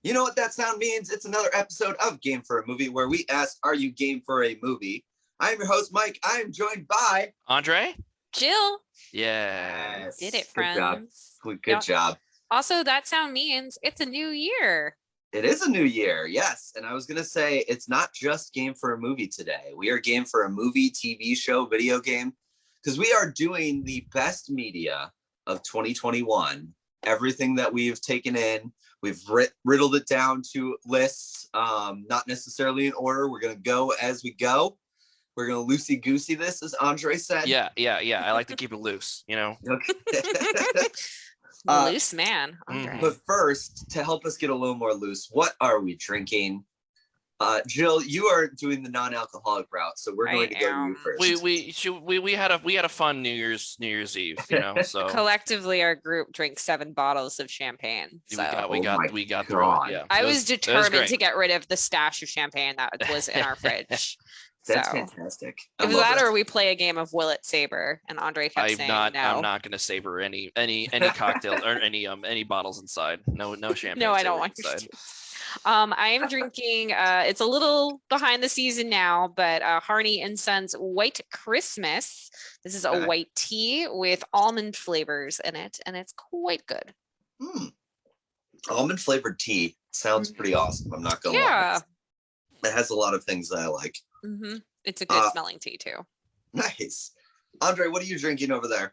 You know what that sound means? It's another episode of Game for a Movie where we ask, are you game for a movie? I'm your host, Mike. I am joined by Andre? Jill. Yeah. Yes. Did it, Good job. friends. Good job. Also, that sound means it's a new year. It is a new year, yes. And I was going to say, it's not just Game for a Movie today. We are Game for a Movie, TV show, video game, because we are doing the best media of 2021. Everything that we've taken in, we've riddled it down to lists, not necessarily in order. We're going to go as we go. We're going to loosey-goosey this, as Andre said. Yeah. I like to keep it loose, Okay. Loose man, Andre. But first, to help us get a little more loose, what are we drinking? Jill, you are doing the non-alcoholic route, so we're going to go to you first. We had a fun New Year's Eve, so Collectively our group drinks 7 bottles of champagne. So we got through it. Yeah. I was determined to get rid of the stash of champagne that was in our fridge. That's fantastic. It was that, or we play a game of Will It Saber, and Andre kept saying no. I'm not going to savor any cocktail or any bottles inside. No champagne. No, I don't want to. I am drinking. It's a little behind the season now, but Harney Incense White Christmas. This is a white tea with almond flavors in it, and it's quite good. Almond flavored tea sounds pretty awesome. I'm not gonna lie. It has a lot of things that I like. It's a good smelling tea too. Nice. Andre, what are you drinking over there?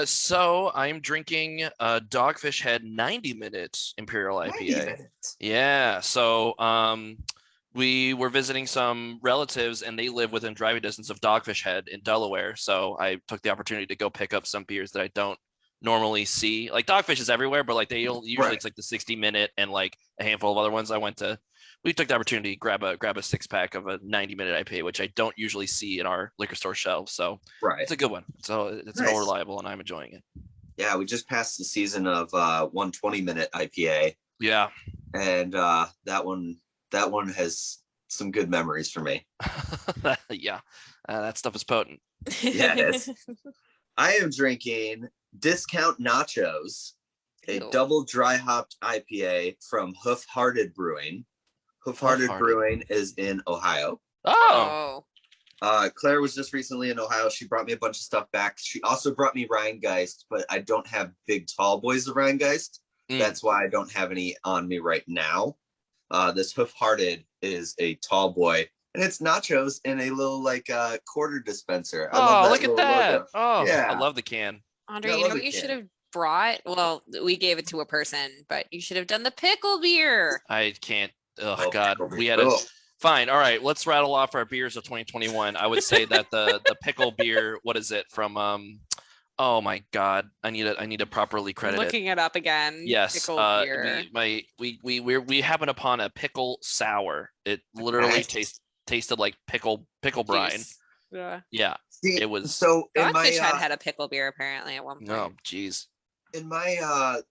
So I'm drinking Dogfish Head 90-minute Imperial IPA. 90 minutes. Yeah. So we were visiting some relatives and they live within driving distance of Dogfish Head in Delaware. So I took the opportunity to go pick up some beers that I don't normally see. Like Dogfish is everywhere, but like they usually it's like the 60-minute and like a handful of other ones. We took the opportunity to grab a 6-pack of a 90-minute IPA, which I don't usually see in our liquor store shelves. So it's a good one. So it's more reliable, and I'm enjoying it. Yeah, we just passed the season of 120-minute IPA. Yeah, and that one has some good memories for me. Yeah, that stuff is potent. Yeah, it is. I am drinking Discount Nachos, a double dry hopped IPA from Hoof Hearted Brewing. Hoof Hearted Brewing is in Ohio. Oh. Claire was just recently in Ohio. She brought me a bunch of stuff back. She also brought me Rheingeist, but I don't have big tall boys of Rheingeist. That's why I don't have any on me right now. This Hoof Hearted is a tall boy, and it's nachos in a little quarter dispenser. Look at that! Logo. Oh, yeah. I love the can. Andre, you know what you should have brought? Well, we gave it to a person, but you should have done the pickle beer. I can't. Oh God, we had a fine. All right, let's rattle off our beers of 2021. I would say that the pickle beer. What is it from? Oh my God, I need to properly credit Looking it up again. Yes, pickle beer. We happened upon a pickle sour. It literally tasted like pickle brine. Yeah. See, it was so. Dogfish had a pickle beer apparently at one point. Oh, geez. In my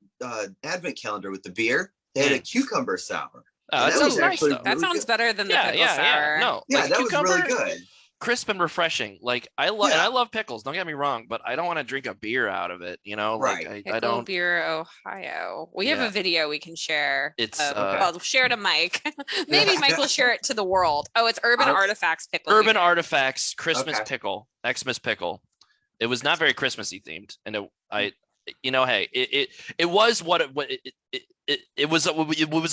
advent calendar with the beer, they had a cucumber sour. That sounds nice, though. That sounds better than the pickle sour. No, that cucumber, was really good. Crisp and refreshing. Like I love pickles. Don't get me wrong, but I don't want to drink a beer out of it. Right. I don't. Beer, Ohio. We have a video we can share. It's I'll share to Mike. Maybe Mike will share it to the world. Oh, it's Urban Artifacts pickle. Urban beer. Artifacts Christmas pickle, Xmas pickle. It was not very Christmassy themed, and it was what it was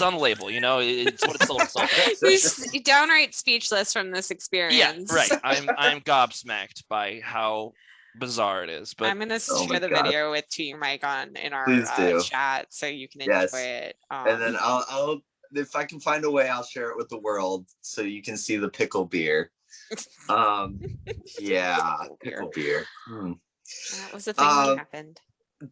on the label, it's what it's sold. He's downright speechless from this experience. Yeah, right. I'm gobsmacked by how bizarre it is. But I'm gonna share the video with Team Mike in our chat so you can enjoy it. And then I'll if I can find a way, I'll share it with the world so you can see the pickle beer. Pickle beer. That was the thing that happened.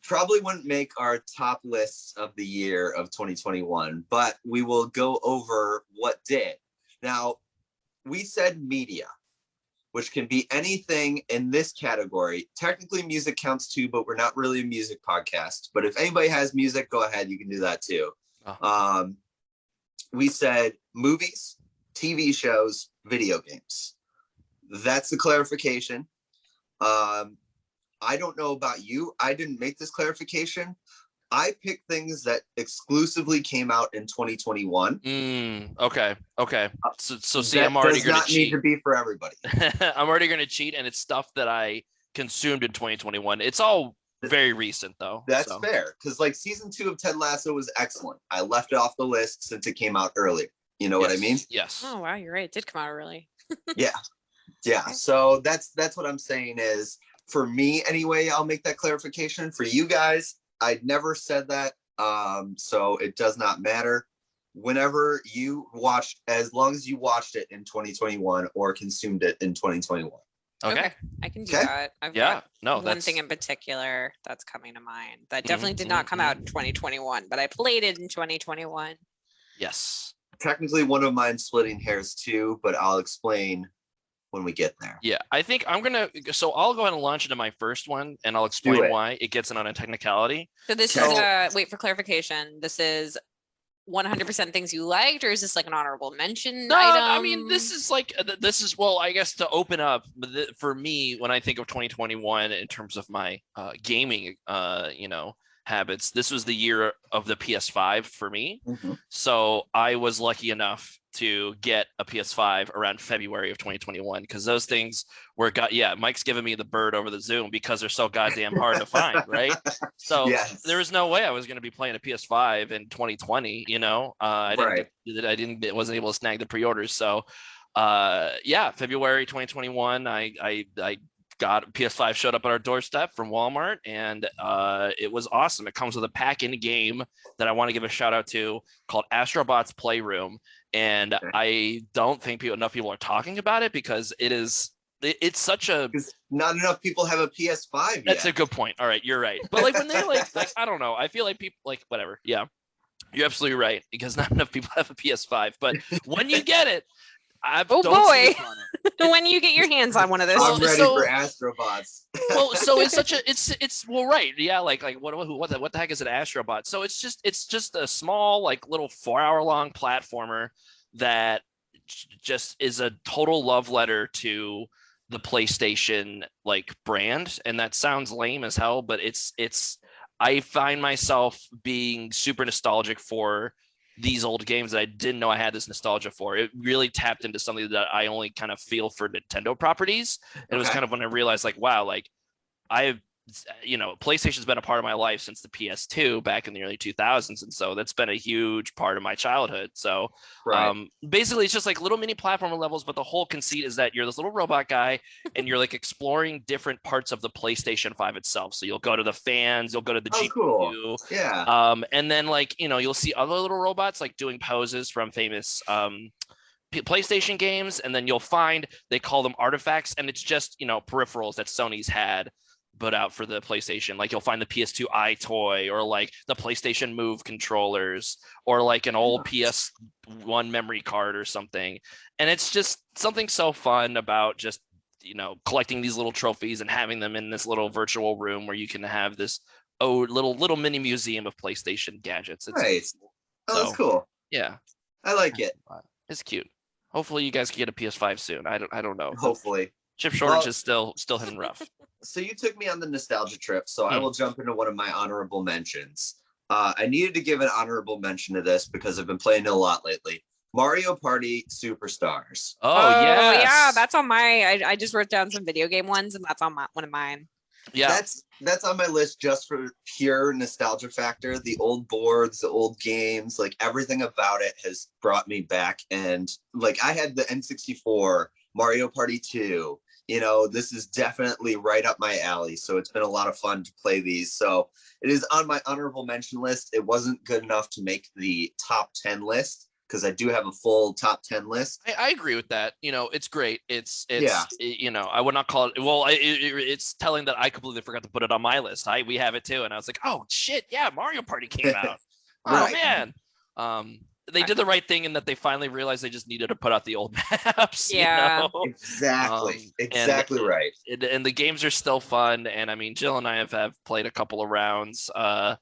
Probably wouldn't make our top lists of the year of 2021, but we will go over what did. Now, we said media, which can be anything in this category. Technically, music counts too, but we're not really a music podcast. But if anybody has music, go ahead. You can do that too. We said movies, TV shows, video games. That's the clarification. I don't know about you. I didn't make this clarification. I picked things that exclusively came out in 2021. Okay. So see, that I'm already does going to not need cheat. to be for everybody. I'm already going to cheat, and it's stuff that I consumed in 2021. It's all very recent, though. That's fair, because like season 2 of Ted Lasso was excellent. I left it off the list since it came out earlier. You know what I mean? Yes. Oh wow, you're right. It did come out early. Yeah. So that's what I'm saying is, for me anyway, I'll make that clarification. For you guys, I never said that. So it does not matter. Whenever you watched, as long as you watched it in 2021 or consumed it in 2021. Okay. I can do that. I've got one thing in particular that's coming to mind that definitely did not come out in 2021, but I played it in 2021. Yes. Technically one of mine splitting hairs too, but I'll explain when we get there. Yeah, I think I'll go ahead and launch into my first one, and I'll explain why it gets in on a technicality. So this is wait for clarification. This is 100% things you liked, or is this like an honorable mention item? I mean, this is well, I guess to open up for me when I think of 2021 in terms of my gaming, habits. This was the year of the PS5 for me. So I was lucky enough to get a PS5 around February of 2021 because those things were Mike's giving me the bird over the Zoom because they're so goddamn hard to find, right? So there was no way I was going to be playing a PS5 in 2020. I wasn't able to snag the pre-orders. So February 2021, I got PS5 showed up at our doorstep from Walmart, and it was awesome. It comes with a pack-in game that I want to give a shout out to called Astrobot's Playroom, and I don't think enough people are talking about it because it's such a not enough people have a PS5 yet. That's a good point. All right, you're right. But like when they like I don't know, I feel like people like whatever. Yeah, you're absolutely right because not enough people have a PS5. But when you get it, when you get your hands on one of those, I'm ready for Astrobots. Well, so it's such a it's well, right, yeah, like what the heck is an Astrobot? So it's just a small like little 4-hour long platformer that just is a total love letter to the PlayStation like brand, and that sounds lame as hell, but it's I find myself being super nostalgic for these old games that I didn't know I had this nostalgia for. It really tapped into something that I only kind of feel for Nintendo properties. And it was kind of when I realized like, wow, like PlayStation's been a part of my life since the PS2 back in the early 2000s. And so that's been a huge part of my childhood. So basically it's just like little mini platformer levels, but the whole conceit is that you're this little robot guy and you're like exploring different parts of the PlayStation 5 itself. So you'll go to the fans, you'll go to the GPU. Cool. Yeah. And then like, you'll see other little robots like doing poses from famous PlayStation games. And then you'll find, they call them artifacts, and it's just, peripherals that Sony's had put out for the PlayStation. Like you'll find the PS2 iToy, or like the PlayStation Move controllers, or like an old PS1 memory card or something. And it's just something so fun about just, collecting these little trophies and having them in this little virtual room where you can have this little mini museum of PlayStation gadgets. It's that's cool. Yeah. I like it. It's cute. Hopefully you guys can get a PS5 soon. I don't know. Hopefully. Chip shortage is still hitting rough. So you took me on the nostalgia trip, so I will jump into one of my honorable mentions. I needed to give an honorable mention to this because I've been playing it a lot lately. Mario Party Superstars. Oh yes. Yeah, that's on my. I just wrote down some video game ones, and that's on one of mine. Yeah, that's on my list just for pure nostalgia factor. The old boards, the old games, like everything about it has brought me back. And like I had the N64, Mario Party 2. This is definitely right up my alley. So it's been a lot of fun to play these. So it is on my honorable mention list. It wasn't good enough to make the top 10 list because I do have a full top 10 list. I agree with that. It's great. I would not call it. Well, it's telling that I completely forgot to put it on my list. We have it too. And I was like, oh shit. Yeah. Mario Party came out. Oh man. They did the right thing in that they finally realized they just needed to put out the old maps. Yeah, exactly right. And the games are still fun. And I mean, Jill and I have played a couple of rounds, but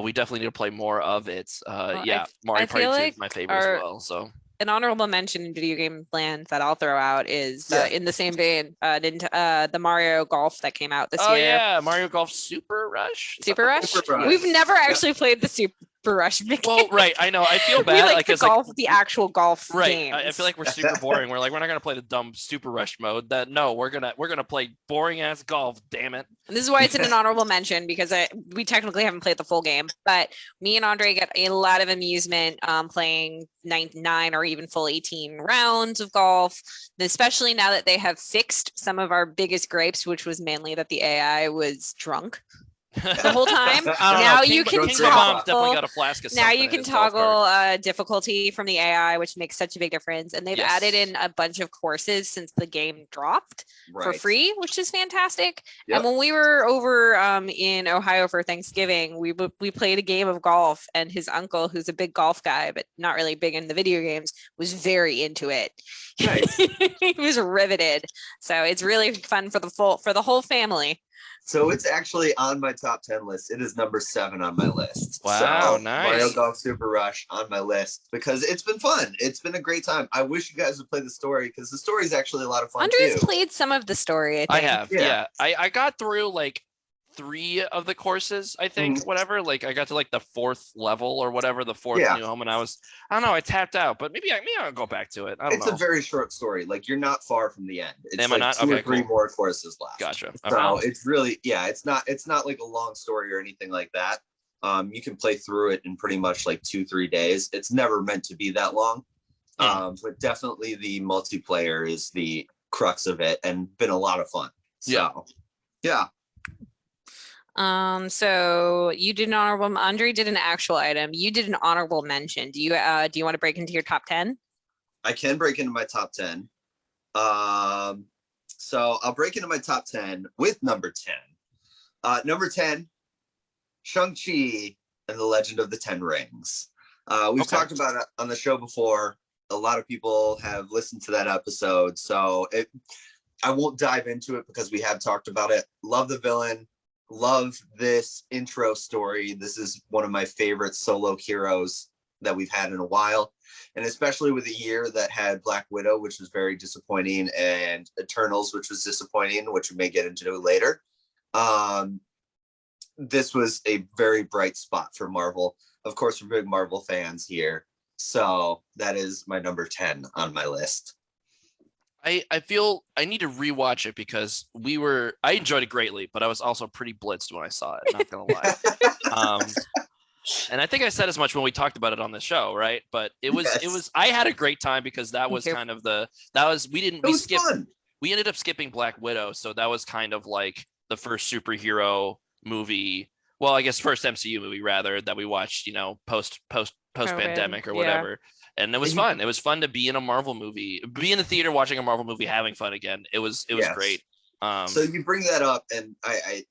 we definitely need to play more of it. Mario Party 2 is my favorite as well. So an honorable mention in video game land that I'll throw out is in the same vein, the Mario Golf that came out this year. Oh yeah, Mario Golf Super Rush. Super Rush. Super Rush. We've never actually played the Super Rush. Well, right. I know. I feel bad. We like the golf, the actual golf games. I feel like we're super boring. We're not gonna play the dumb Super Rush mode. We're gonna play boring ass golf. Damn it. And this is why it's an honorable mention, because we technically haven't played the full game, but me and Andre get a lot of amusement playing 9 or even full 18 rounds of golf, especially now that they have fixed some of our biggest gripes, which was mainly that the AI was drunk the whole time. Now you can toggle difficulty from the AI, which makes such a big difference. And they've added in a bunch of courses since the game dropped for free, which is fantastic. And when we were over in Ohio for Thanksgiving, we played a game of golf, and his uncle, who's a big golf guy but not really big in the video games, was very into it. Nice. He was riveted. So it's really fun for the whole family. So it's actually on my top 10 list. It is number 7 on my list. Wow, so, nice. Mario Golf Super Rush on my list because it's been fun. It's been a great time. I wish you guys would play the story because the story is actually a lot of fun. Andre's played some of the story, I think. I have, yeah. I got through like 3 of the courses, I think, whatever. Like I got to like the 4th level or whatever, the 4th new home, and I don't know, I tapped out, but maybe I'll go back to it. I don't know. It's a very short story. Like you're not far from the end. It's Am like I not? 2 or 3 more courses left. Gotcha. So it's really, it's not like a long story or anything like that. You can play through it in pretty much like 2-3 days. It's never meant to be that long. But definitely the multiplayer is the crux of it and been a lot of fun. So yeah. So you did an honorable. Andre did an actual item. You did an honorable mention. Do you want to break into your top 10? I can break into my top 10. So I'll break into my top 10 with number 10. Number 10, Shang-Chi and the Legend of the Ten Rings. We've talked about it on the show before. A lot of people have listened to that episode, so I won't dive into it because we have talked about it. Love the villain. Love this intro story. This is one of my favorite solo heroes that we've had in a while. And especially with a year that had Black Widow, which was very disappointing, and Eternals, which was disappointing, which we may get into later. This was a very bright spot for Marvel. Of course, we're big Marvel fans here. So that is my number 10 on my list. I feel I need to rewatch it because I enjoyed it greatly, but I was also pretty blitzed when I saw it, not gonna lie. And I think I said as much when we talked about it on the show, right? But it was I had a great time because that was kind of we ended up skipping Black Widow, so that was kind of like the first superhero movie. Well, I guess first MCU movie rather that we watched, post pandemic or whatever. And it was fun. It was fun to be in a Marvel movie, be in the theater watching a Marvel movie, having fun again. It was great. So you bring that up, and I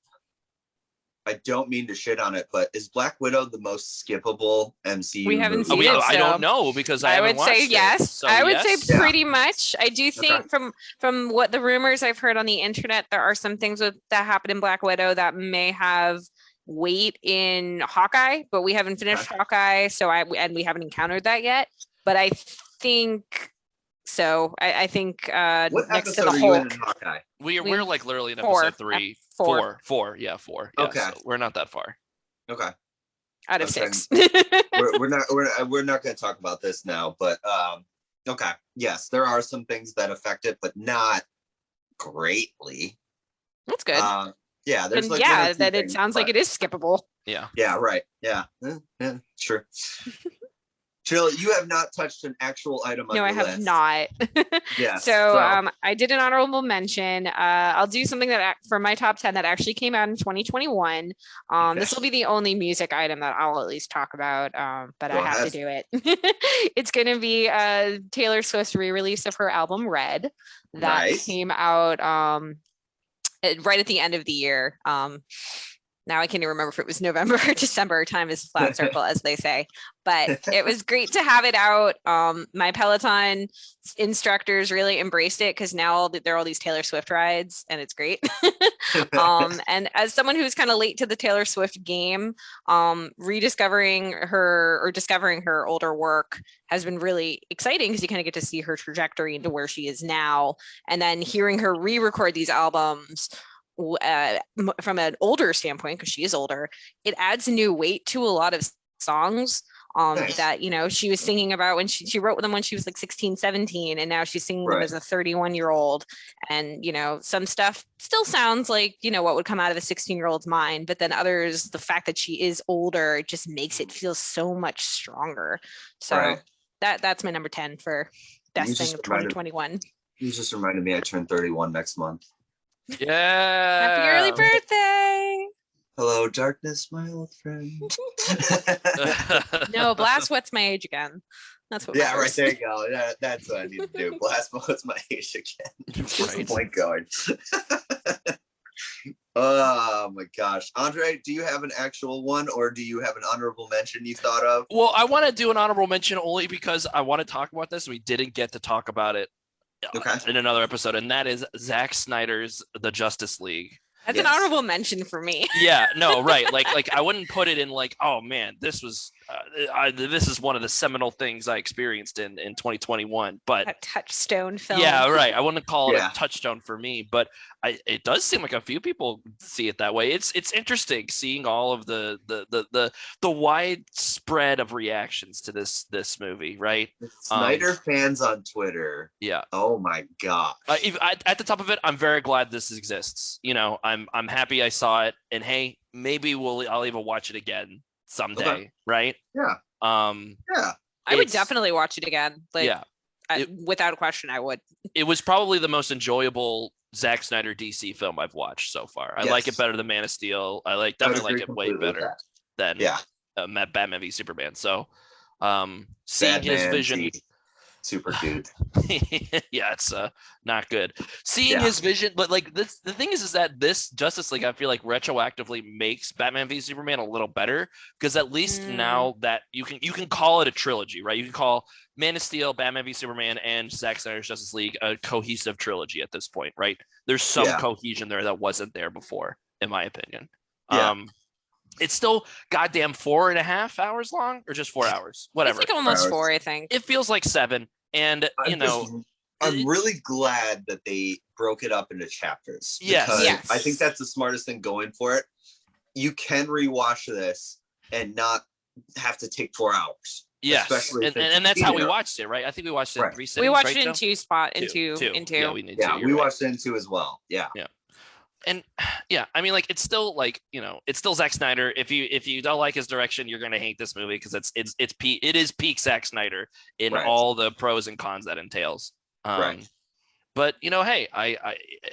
don't mean to shit on it, but is Black Widow the most skippable MCU We haven't movie? seen it. I don't know because I would say yes. So I would say pretty much. I do think from what the rumors I've heard on the internet, there are some things that happened in Black Widow that may have weight in Hawkeye, but we haven't finished Hawkeye, so we haven't encountered that yet. But I think so. I think what next to episode the are you in Hulk, Hawkeye? We're like literally in four. episode 3. Four. Yeah, 4. Yeah, Okay. So we're not that far. Okay. Out of 6. we're not going to talk about this now, but okay. Yes, there are some things that affect it, but not greatly. That's good. Yeah, there's that it sounds like it is skippable. Yeah. Yeah, right. Yeah. Yeah, sure. Jill, you have not touched an actual item on your list. No, I have not. Yeah. So I did an honorable mention. I'll do something that for my top 10 that actually came out in 2021. This will be the only music item that I'll at least talk about, but I have to do it. It's going to be Taylor Swift's re-release of her album Red that came out right at the end of the year. now I can't even remember if it was November or December. Time is a flat circle, as they say. But it was great to have it out. My Peloton instructors really embraced it because now there are all these Taylor Swift rides, and it's great. And as someone who's kind of late to the Taylor Swift game, rediscovering her or discovering her older work has been really exciting because you kind of get to see her trajectory into where she is now. And then hearing her re-record these albums from an older standpoint, because she is older, it adds new weight to a lot of songs Nice. that, she was singing about when she wrote them when she was like 16, 17, and now she's singing them as a 31-year-old. And, some stuff still sounds like, what would come out of a 16-year-old's mind, but then others, the fact that she is older just makes it feel so much stronger. So that's my number 10 for best thing of 2021. You just reminded me I turn 31 next month. Yeah. Happy early birthday. Hello, darkness, my old friend. No, Blast What's My Age Again. That's what Yeah, matters. right, there you go. Yeah, that's what I need to do. Blast What's My Age Again. What's the point going? Oh my gosh. Andre, do you have an actual one, or do you have an honorable mention you thought of? Well, I want to do an honorable mention only because I want to talk about this. We didn't get to talk about it in another episode, and that is Zack Snyder's The Justice League. That's an honorable mention for me. Yeah, no, right. Like I wouldn't put it in like, oh man, this was this is one of the seminal things I experienced in 2021. But a touchstone film. Yeah, right. I wouldn't call it a touchstone for me, but it does seem like a few people see it that way. It's interesting seeing all of the widespread of reactions to this movie, right? Snyder fans on Twitter. Yeah. Oh my god. At the top of it, I'm very glad this exists. I'm happy I saw it, and hey, maybe I'll even watch it again someday, right? Yeah. I would definitely watch it again. Without a question, I would. It was probably the most enjoyable Zack Snyder DC film I've watched so far. I like it better than Man of Steel. Definitely like it way better than Batman v Superman. So seeing Batman his vision, super dude. Yeah, it's not good. Seeing his vision, but like the thing is that this Justice League, I feel like retroactively makes Batman v Superman a little better, because at least now that you can call it a trilogy, right? You can call Man of Steel, Batman v Superman, and Zack Snyder's Justice League a cohesive trilogy at this point, right? There's some cohesion there that wasn't there before, in my opinion. It's still goddamn 4.5 hours long, or just 4 hours, whatever. It's like almost 4, I think. It feels like 7. And I'm really glad that they broke it up into chapters. Yes. I think that's the smartest thing going for it. You can rewatch this and not have to take 4 hours. Yes, and that's how we watched it, right? I think we watched it in 3 sittings. We watched right, it in Joe? two. Yeah, we watched it in 2 as well. Yeah. And I mean, like, it's still like, it's still Zack Snyder. If you don't like his direction, you're gonna hate this movie, because it is peak Zack Snyder in all the pros and cons that entails. But hey,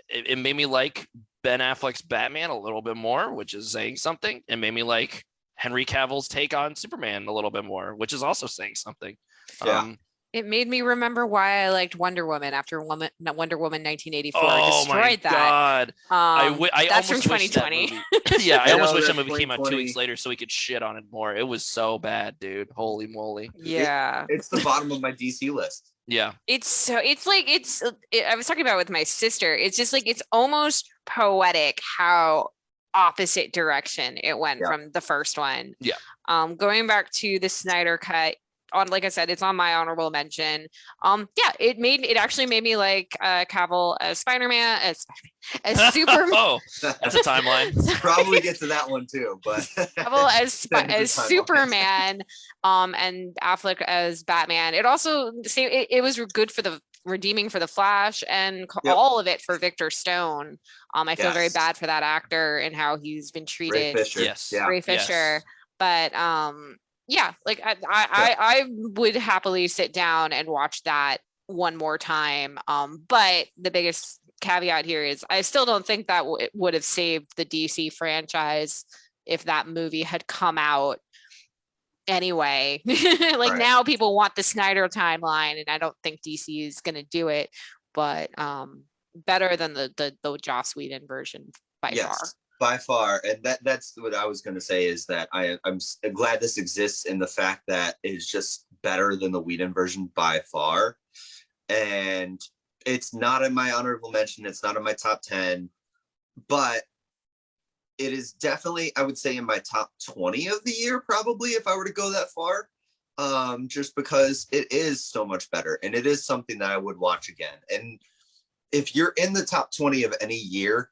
it made me like Ben Affleck's Batman a little bit more, which is saying something. It made me like Henry Cavill's take on Superman a little bit more, which is also saying something. It made me remember why I liked Wonder Woman after Wonder Woman 1984 destroyed my that. God. That's from 2020. I almost wish that movie came out 2 weeks later so we could shit on it more. It was so bad, dude. Holy moly. Yeah. It's the bottom of my DC list. Yeah. I was talking about it with my sister. It's just like, it's almost poetic how opposite direction it went from the first one. Yeah. Going back to the Snyder cut, like I said, it's on my honorable mention. It actually made me like Cavill as Spider-Man, as Superman. Oh, that's a timeline. Probably get to that one too, but Cavill as Superman, and Affleck as Batman. It also it was good for the redeeming for the Flash, and all of it for Victor Stone. I feel very bad for that actor and how he's been treated. Ray Fisher. Yes. Ray Fisher. But like I would happily sit down and watch that one more time. But the biggest caveat here is I still don't think that it would have saved the DC franchise if that movie had come out anyway. Now people want the Snyder timeline, and I don't think DC is going to do it. But better than the Joss Whedon version by far. by far. And that's what I was going to say is that I'm glad this exists in the fact that it's just better than the Whedon version by far. And it's not in my honorable mention. It's not in my top 10, but it is definitely, I would say, in my top 20 of the year, probably, if I were to go that far. Just because it is so much better and it is something that I would watch again. And if you're in the top 20 of any year,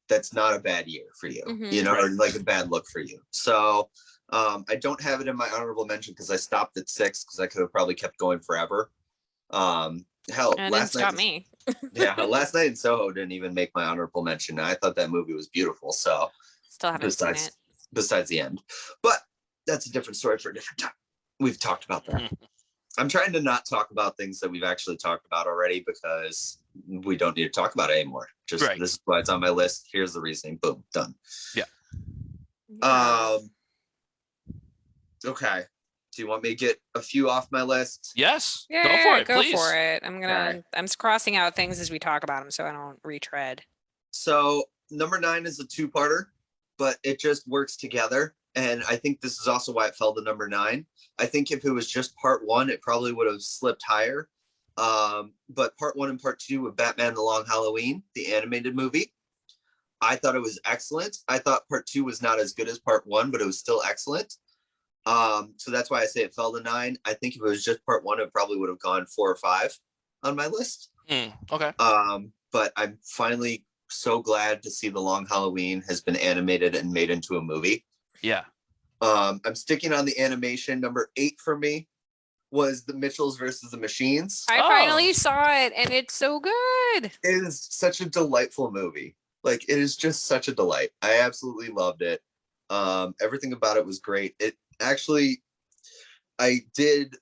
that's not a bad year for you, you know, or like a bad look for you. So I don't have it in my honorable mention because I stopped at 6 because I could have probably kept going forever. Hell, And last night, me. yeah, last night in Soho didn't even make my honorable mention. I thought that movie was beautiful. So still haven't seen it. Besides the end, but that's a different story for a different time. We've talked about that. I'm trying to not talk about things that we've actually talked about already because we don't need to talk about it anymore. Just this is why it's on my list. Here's the reasoning. Boom, done. Yeah. Okay. Do you want me to get a few off my list? Yes. Yeah, go for it. Go please. for it. I'm crossing out things as we talk about them so I don't retread. So number 9 is a 2-parter, but it just works together. And I think this is also why it fell to number 9. I think if it was just part 1, it probably would have slipped higher. But part 1 and part 2 of Batman the Long Halloween, the animated movie, I thought it was excellent. I thought part 2 was not as good as part 1, but it was still excellent. So that's why I say it fell to 9. I think if it was just part 1, it probably would have gone 4 or 5 on my list. Okay. But I'm finally so glad to see The Long Halloween has been animated and made into a movie. Yeah. I'm sticking on the animation. Number 8 for me was The Mitchells versus the Machines. I finally saw it and it's so good. It is such a delightful movie. Like, it is just such a delight. I absolutely loved it. Everything about it was great. It actually, I did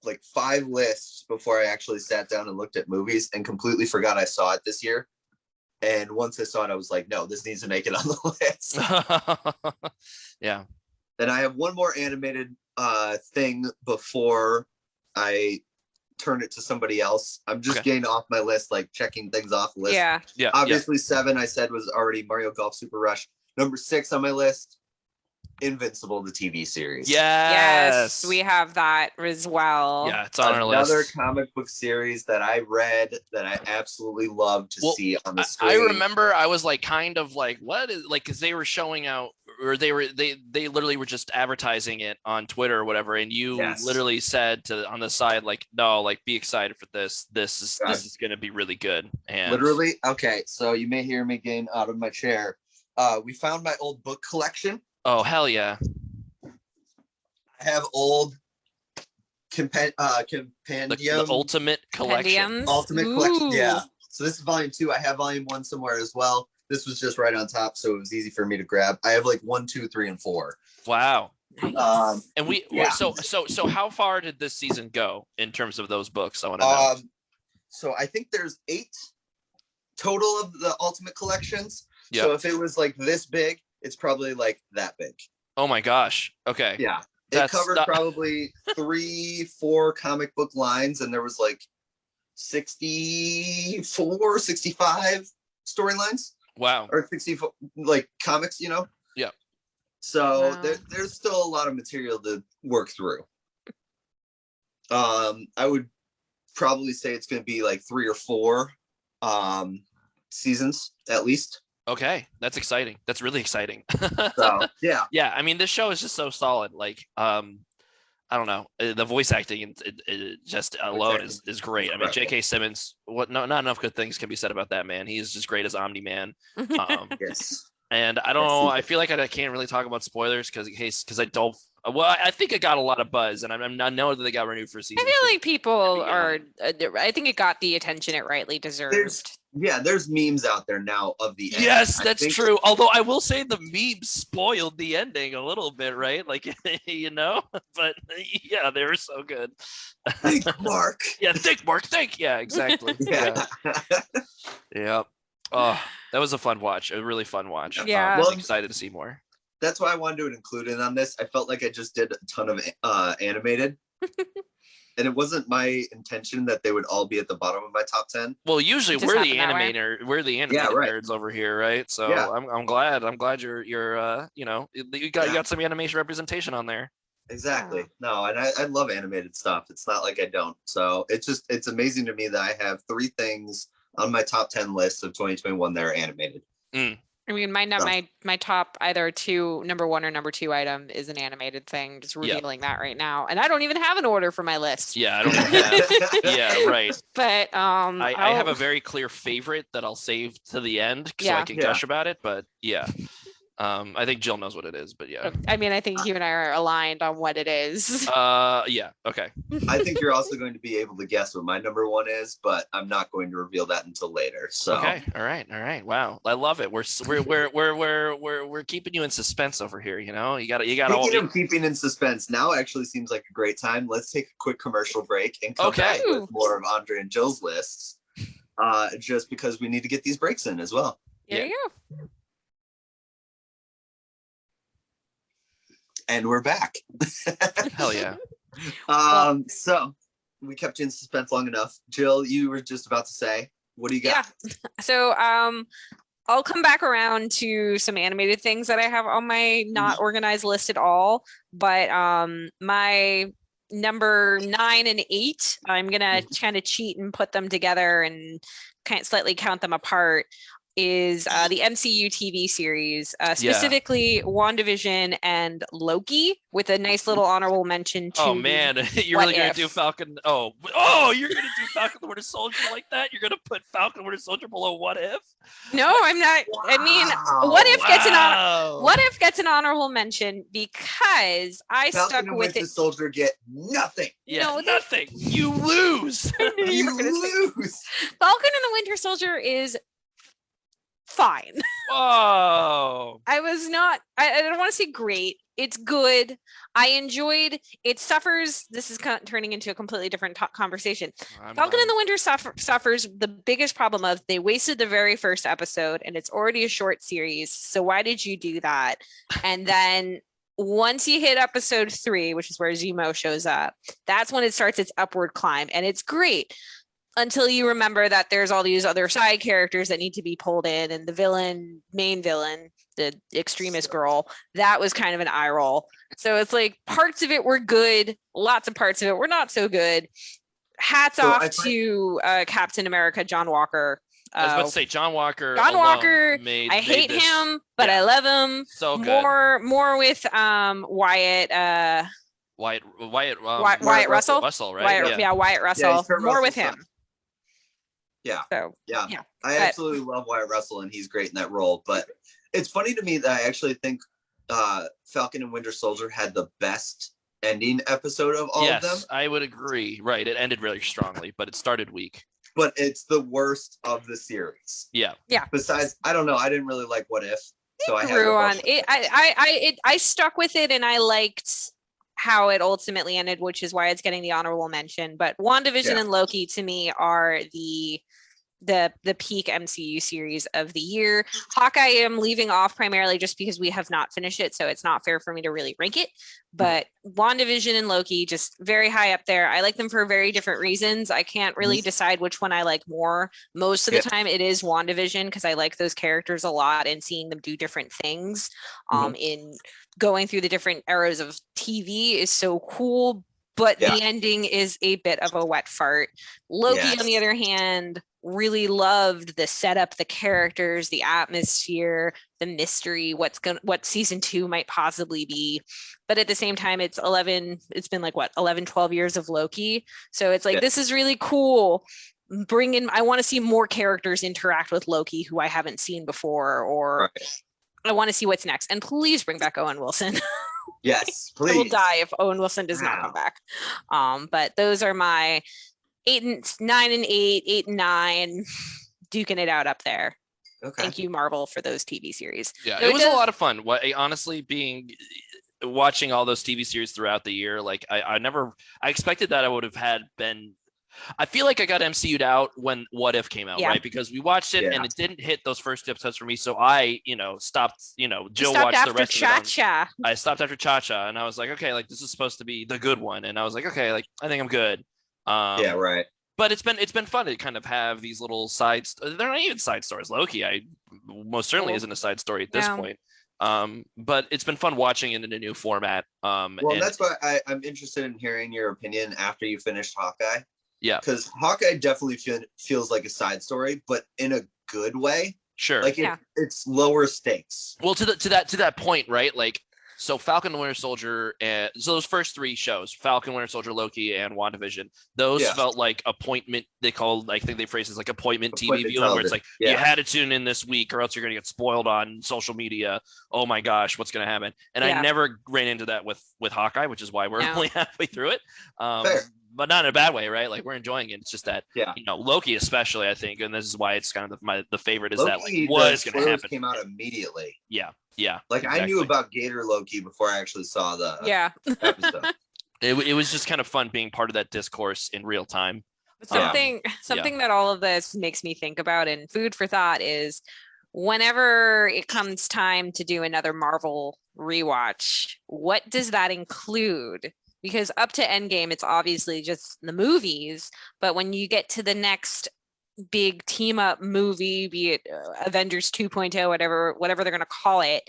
like 5 lists before I actually sat down and looked at movies and completely forgot I saw it this year. And once I saw it, I was like, no, this needs to make it on the list. Yeah. And I have one more animated thing before I turn it to somebody else. I'm just getting off my list, like checking things off the list. Yeah. Obviously, 7 I said was already Mario Golf Super Rush. Number 6 on my list, Invincible, the TV series. Yes, we have that as well. Yeah, it's on our list. Another comic book series that I read that I absolutely love to see on the screen. I remember I was like, kind of like, what is, like, because they were showing out, or they literally were just advertising it on Twitter or whatever, and you literally said on the side, like, no, like, be excited for this. This is going to be really good. And literally, okay, so you may hear me getting out of my chair. We found my old book collection. Oh, hell yeah. I have old compendium. The ultimate collection. Ultimate collection, yeah. So this is volume 2. I have volume 1 somewhere as well. This was just right on top, so it was easy for me to grab. I have like 1, 2, 3, and 4. Wow. And so how far did this season go in terms of those books? I want to know. So I think there's 8 total of the ultimate collections. Yep. So if it was like this big, it's probably like that big. Oh my gosh. Okay. Yeah. It covered probably 3-4 comic book lines, and there was like 64, 65 storylines. Wow. Or 64 like comics, you know? Yeah. So there's still a lot of material to work through. I would probably say it's going to be like 3 or 4 seasons at least. Okay, that's exciting. That's really exciting. So yeah. Yeah, I mean, this show is just so solid. Like, I don't know, the voice acting it just alone is great. I mean, J.K. Simmons. Not enough good things can be said about that man. He is just great as Omni-Man. Yes. And I don't know. I feel like I can't really talk about spoilers because I don't. Well, I think it got a lot of buzz, and I know that they got renewed for season. I feel like people are. I think it got the attention it rightly deserved. There's memes out there now of the end. Yes, that's true. Although I will say the memes spoiled the ending a little bit, right? Like, you know, but yeah, they were so good. Think, Mark. Yeah, think, Mark. Think. Yeah, exactly. Yeah. Yeah. Oh, that was a fun watch. A really fun watch. Yeah. I'm excited to see more. That's why I wanted to include it on this. I felt like I just did a ton of animated. and it wasn't my intention that they would all be at the bottom of my top 10. Well, usually It just we're the happened that way. animator, we're the animated Yeah, right. nerds over here, right? So Yeah. I'm glad you're you know, you got some animation representation on there. Exactly. No, and I love animated stuff. It's not like I don't. So it's amazing to me that I have 3 things on my top 10 list of 2021 that are animated. I mean, my top either number 1 or number 2 item is an animated thing. Just revealing that right now, and I don't even have an order for my list. Yeah, I don't have. Yeah, right. But I have a very clear favorite that I'll save to the end so I can gush about it. But yeah. I think Jill knows what it is, but yeah. I mean, I think you and I are aligned on what it is. Yeah, okay. I think you're also going to be able to guess what my number 1 is, but I'm not going to reveal that until later. So okay, all right. Wow, I love it. We're keeping you in suspense over here. You know, you got Speaking of keeping in suspense, now actually seems like a great time. Let's take a quick commercial break and come back with more of Andre and Jill's lists. Just because we need to get these breaks in as well. There you go. And we're back. Hell yeah. So we kept you in suspense long enough. Jill, you were just about to say, what do you got? Yeah. So I'll come back around to some animated things that I have on my not organized list at all. But my number 9 and 8, I'm gonna kind of cheat and put them together and kind of slightly count them apart. Is the MCU TV series, specifically WandaVision and Loki, with a nice little honorable mention to. Oh man, you're really gonna do Falcon? Oh, you're gonna do Falcon the Winter Soldier like that? You're gonna put Falcon the Winter Soldier below What If? No, I'm not. Wow. I mean, What If gets an honorable mention because I Falcon stuck and with Winter Soldier get nothing. Yeah, no, nothing. You lose. You lose. Falcon and the Winter Soldier is fine. Whoa. I don't want to say great. It's good. I enjoyed it. Suffers. This is turning into a completely different conversation. Falcon and the Winter suffers the biggest problem of they wasted the very first episode and it's already a short series. So why did you do that? And then once you hit episode 3, which is where Zemo shows up, that's when it starts its upward climb. And it's great. Until you remember that there's all these other side characters that need to be pulled in, and the main villain, the extremist girl, that was kind of an eye roll. So it's like parts of it were good, lots of parts of it were not so good. Hats off to Captain America, John Walker. I was about to say John Walker. I hate him, but I love him. So good. More with Wyatt. Wyatt Russell. Russell, right? Wyatt Russell. More with him. Yeah. So I absolutely love Wyatt Russell, and he's great in that role. But it's funny to me that I actually think Falcon and Winter Soldier had the best ending episode of all of them. Yes, I would agree. Right. It ended really strongly, but it started weak. But it's the worst of the series. Yeah. Besides, I don't know. I didn't really like What If. So I grew on it. I stuck with it, and I liked how it ultimately ended, which is why it's getting the honorable mention. But WandaVision and Loki to me are the peak MCU series of the year. Hawkeye I'm leaving off primarily just because we have not finished it, so it's not fair for me to really rank it. But WandaVision and Loki just very high up there. I like them for very different reasons. I can't really decide which one I like more. Most of the time it is WandaVision because I like those characters a lot and seeing them do different things. In going through the different eras of TV is so cool, but the ending is a bit of a wet fart. Loki, on the other hand, really loved the setup, the characters, the atmosphere, the mystery, what season 2 might possibly be. But at the same time, it's been like 11, 12 years of Loki. So it's like, this is really cool. I want to see more characters interact with Loki who I haven't seen before, or I want to see what's next. And please bring back Owen Wilson. Yes, please. I will die if Owen Wilson does not come back. But those are my 9 and 8 and 9, duking it out up there. Okay. Thank you, Marvel, for those TV series. Yeah, it was a lot of fun. Honestly, watching all those TV series throughout the year, like I expected that I would have been I feel like I got MCU'd out when What If came out, Yeah. right? Because we watched it and it didn't hit those first two episodes for me. So I, stopped, Jill watched the rest of it. I stopped after Cha-Cha and I was like, okay, like this is supposed to be the good one. And I was like, okay, like I think I'm good. Yeah, right. But it's been fun to kind of have these little sides. They're not even side stories. Loki, I most certainly isn't a side story at this point. But it's been fun watching it in a new format. Well, that's why I'm interested in hearing your opinion after you finished Hawkeye. Yeah, because Hawkeye definitely feels like a side story, but in a good way. Sure, like it's lower stakes. Well, to that point, right? Like, so Falcon and Winter Soldier, and so those first three shows, Falcon, Winter Soldier, Loki, and WandaVision, those felt like appointment. They called, I think they phrased it as like appointment TV viewing, where it's like you had to tune in this week, or else you're gonna get spoiled on social media. Oh my gosh, what's gonna happen? And I never ran into that with Hawkeye, which is why we're only halfway through it. But not in a bad way, right? Like we're enjoying it. It's just that, Loki especially, I think, and this is why it's kind of the favorite is Loki, that like what is going to happen. Came out immediately. Yeah. Like exactly. I knew about Gator Loki before I actually saw the episode. It was just kind of fun being part of that discourse in real time. Something that all of this makes me think about and food for thought is whenever it comes time to do another Marvel rewatch, what does that include? Because up to Endgame, it's obviously just the movies. But when you get to the next big team up movie, be it Avengers 2.0, whatever they're going to call it,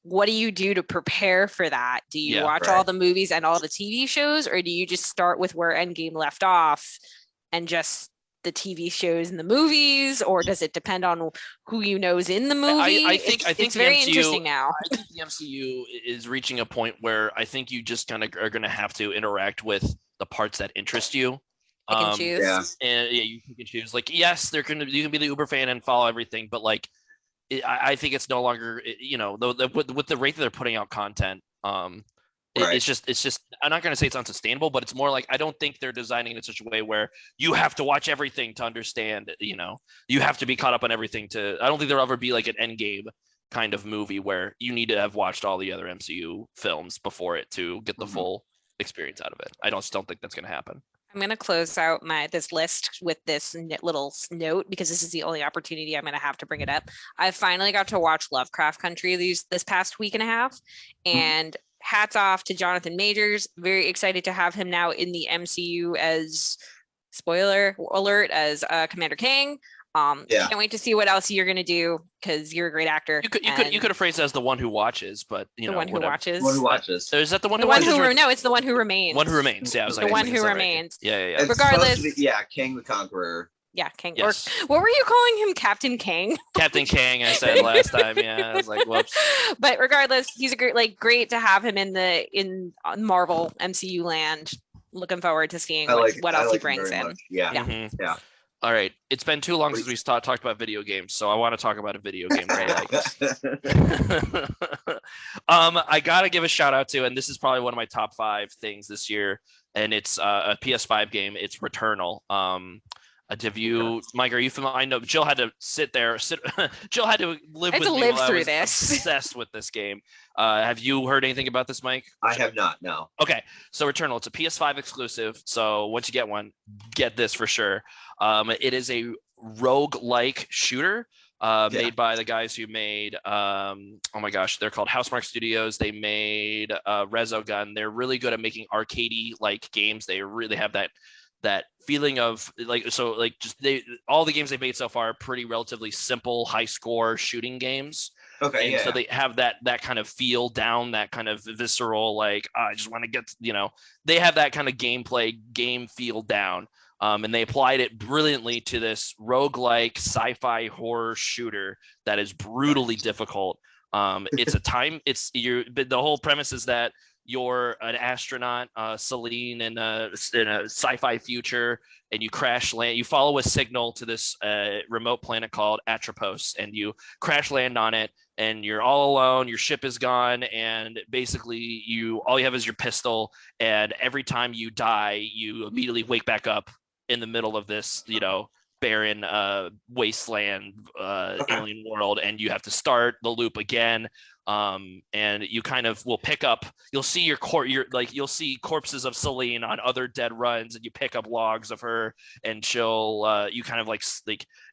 what do you do to prepare for that? Do you watch all the movies and all the TV shows, or do you just start with where Endgame left off and just the TV shows and the movies, or does it depend on who you know is in the movie? I think it's very MCU, interesting now. I think the MCU is reaching a point where I think you just kind of are going to have to interact with the parts that interest you. You can choose. And you can choose. Like, yes, you can be the Uber fan and follow everything, but like, I think it's no longer, with the rate that they're putting out content. It's just I'm not going to say it's unsustainable, but it's more like I don't think they're designing it in such a way where you have to watch everything to understand, you have to be caught up on everything I don't think there'll ever be like an Endgame kind of movie where you need to have watched all the other MCU films before it to get the full experience out of it. I don't think that's going to happen. I'm going to close out this list with this little note because this is the only opportunity I'm going to have to bring it up. I finally got to watch Lovecraft Country this past week and a half, and hats off to Jonathan Majors. Very excited to have him now in the MCU as, spoiler alert, as Commander Kang. Can't wait to see what else you're gonna do because you're a great actor. You could have phrased it as the one who watches, but the one who watches. One who watches. Is that the one who watches? No, it's the one who remains. One who remains. Yeah, I was the one who remains. Yeah. It's regardless. King the Conqueror. Yeah, Kang. Yes. Or what were you calling him? Captain Kang? Captain Kang, I said last time. Yeah, I was like, whoops. But regardless, he's great to have him in Marvel MCU land. Looking forward to seeing what else he brings in. Yeah. All right, it's been too long since we talked about video games, so I want to talk about a video game I gotta give a shout out to, and this is probably one of my top 5 things this year, and it's a PS5 game. It's Returnal. Mike, are you familiar? I know Jill had to Jill had to live with me while I was obsessed with this game. Have you heard anything about this, Mike? I have not, no. Okay, so Returnal, it's a PS5 exclusive, so once you get one, get this for sure. It is a rogue-like shooter made by the guys who made, oh my gosh, they're called Housemarque Studios. They made Resogun. They're really good at making arcadey-like games. They really have that feeling of all the games they've made so far are pretty relatively simple, high score shooting games. Okay. And so they have that kind of feel down, that kind of visceral, like, I just want to get, they have that kind of game feel down. And they applied it brilliantly to this roguelike sci-fi horror shooter that is brutally difficult. The whole premise is that you're an astronaut, Celine, in a sci-fi future, and you crash land. You follow a signal to this remote planet called Atropos, and you crash land on it, and you're all alone. Your ship is gone, and basically all you have is your pistol. And every time you die, you immediately wake back up in the middle of this, barren wasteland alien world, and you have to start the loop again. And you kind of will pick up, you'll see you'll see corpses of Celine on other dead runs, and you pick up logs of her, and she'll you kind of like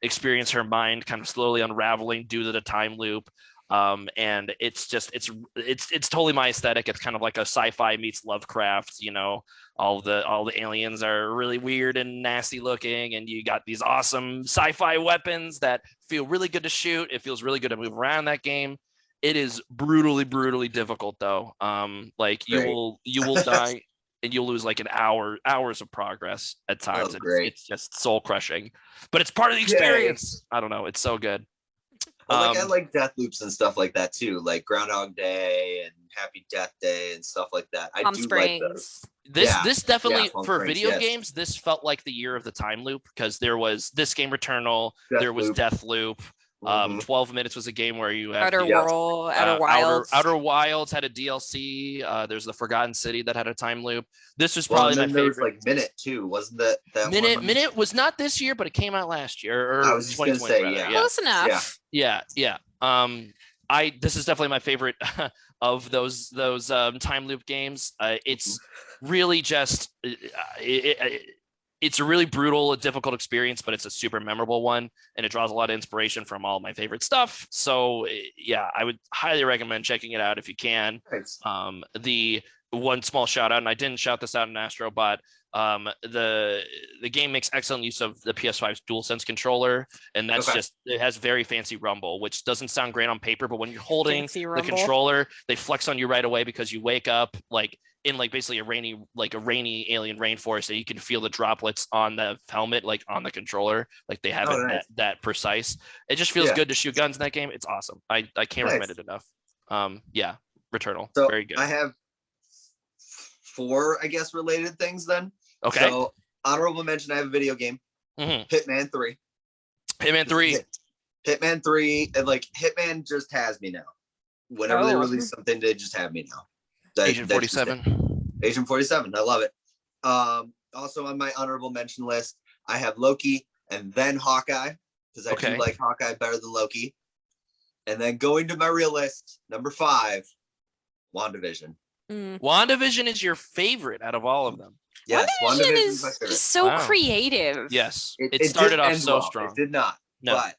experience her mind kind of slowly unraveling due to the time loop. And it's totally my aesthetic. It's kind of like a sci-fi meets Lovecraft, all the aliens are really weird and nasty looking, and you got these awesome sci-fi weapons that feel really good to shoot. It feels really good to move around that game. It is brutally difficult though. You will die and you'll lose like hours of progress at times. Oh, great. It's just soul crushing, but it's part of the experience. I don't know. It's so good. I like death loops and stuff like that too, like Groundhog Day and Happy Death Day and stuff like that. I Palm do Springs. like those. This definitely Palm for Springs, video games, this felt like the year of the time loop, because there was this game Returnal, there was Deathloop. 12 Minutes was a game where you had Outer Wilds. Outer Wilds had a DLC. There's the Forgotten City that had a time loop. This was Well, probably and then my there favorite. was like Minute too, wasn't that Minute one? Minute was not this year, but it came out last year, or I was just gonna 2020 say, rather. yeah. Close enough. Yeah. This is definitely my favorite of those time loop games. It's really just it's a really brutal, difficult experience, but it's a super memorable one, and it draws a lot of inspiration from all my favorite stuff. So yeah, I would highly recommend checking it out if you can. Thanks. The one small shout out, and I didn't shout this out in Astro, but the game makes excellent use of the PS5's DualSense controller, and that's it has very fancy rumble, which doesn't sound great on paper, but when you're holding the controller, they flex on you right away, because you wake up like in basically a rainy alien rainforest, and you can feel the droplets on the helmet, like on the controller, like they have it that precise. It just feels good to shoot guns in that game. It's awesome. I can't recommend it enough. Returnal, so very good. I have 4, I guess, related things then. Okay. So honorable mention, I have a video game. Hitman 3. Hitman 3, and like Hitman just has me now. Whenever they release something, they just have me now. Agent 47. Agent 47. I love it. Also on my honorable mention list, I have Loki and then Hawkeye, because I do like Hawkeye better than Loki. And then going to my real list, number 5, WandaVision. WandaVision is your favorite out of all of them. Yes, WandaVision is just so creative. Yes, it started off so strong. It did not, but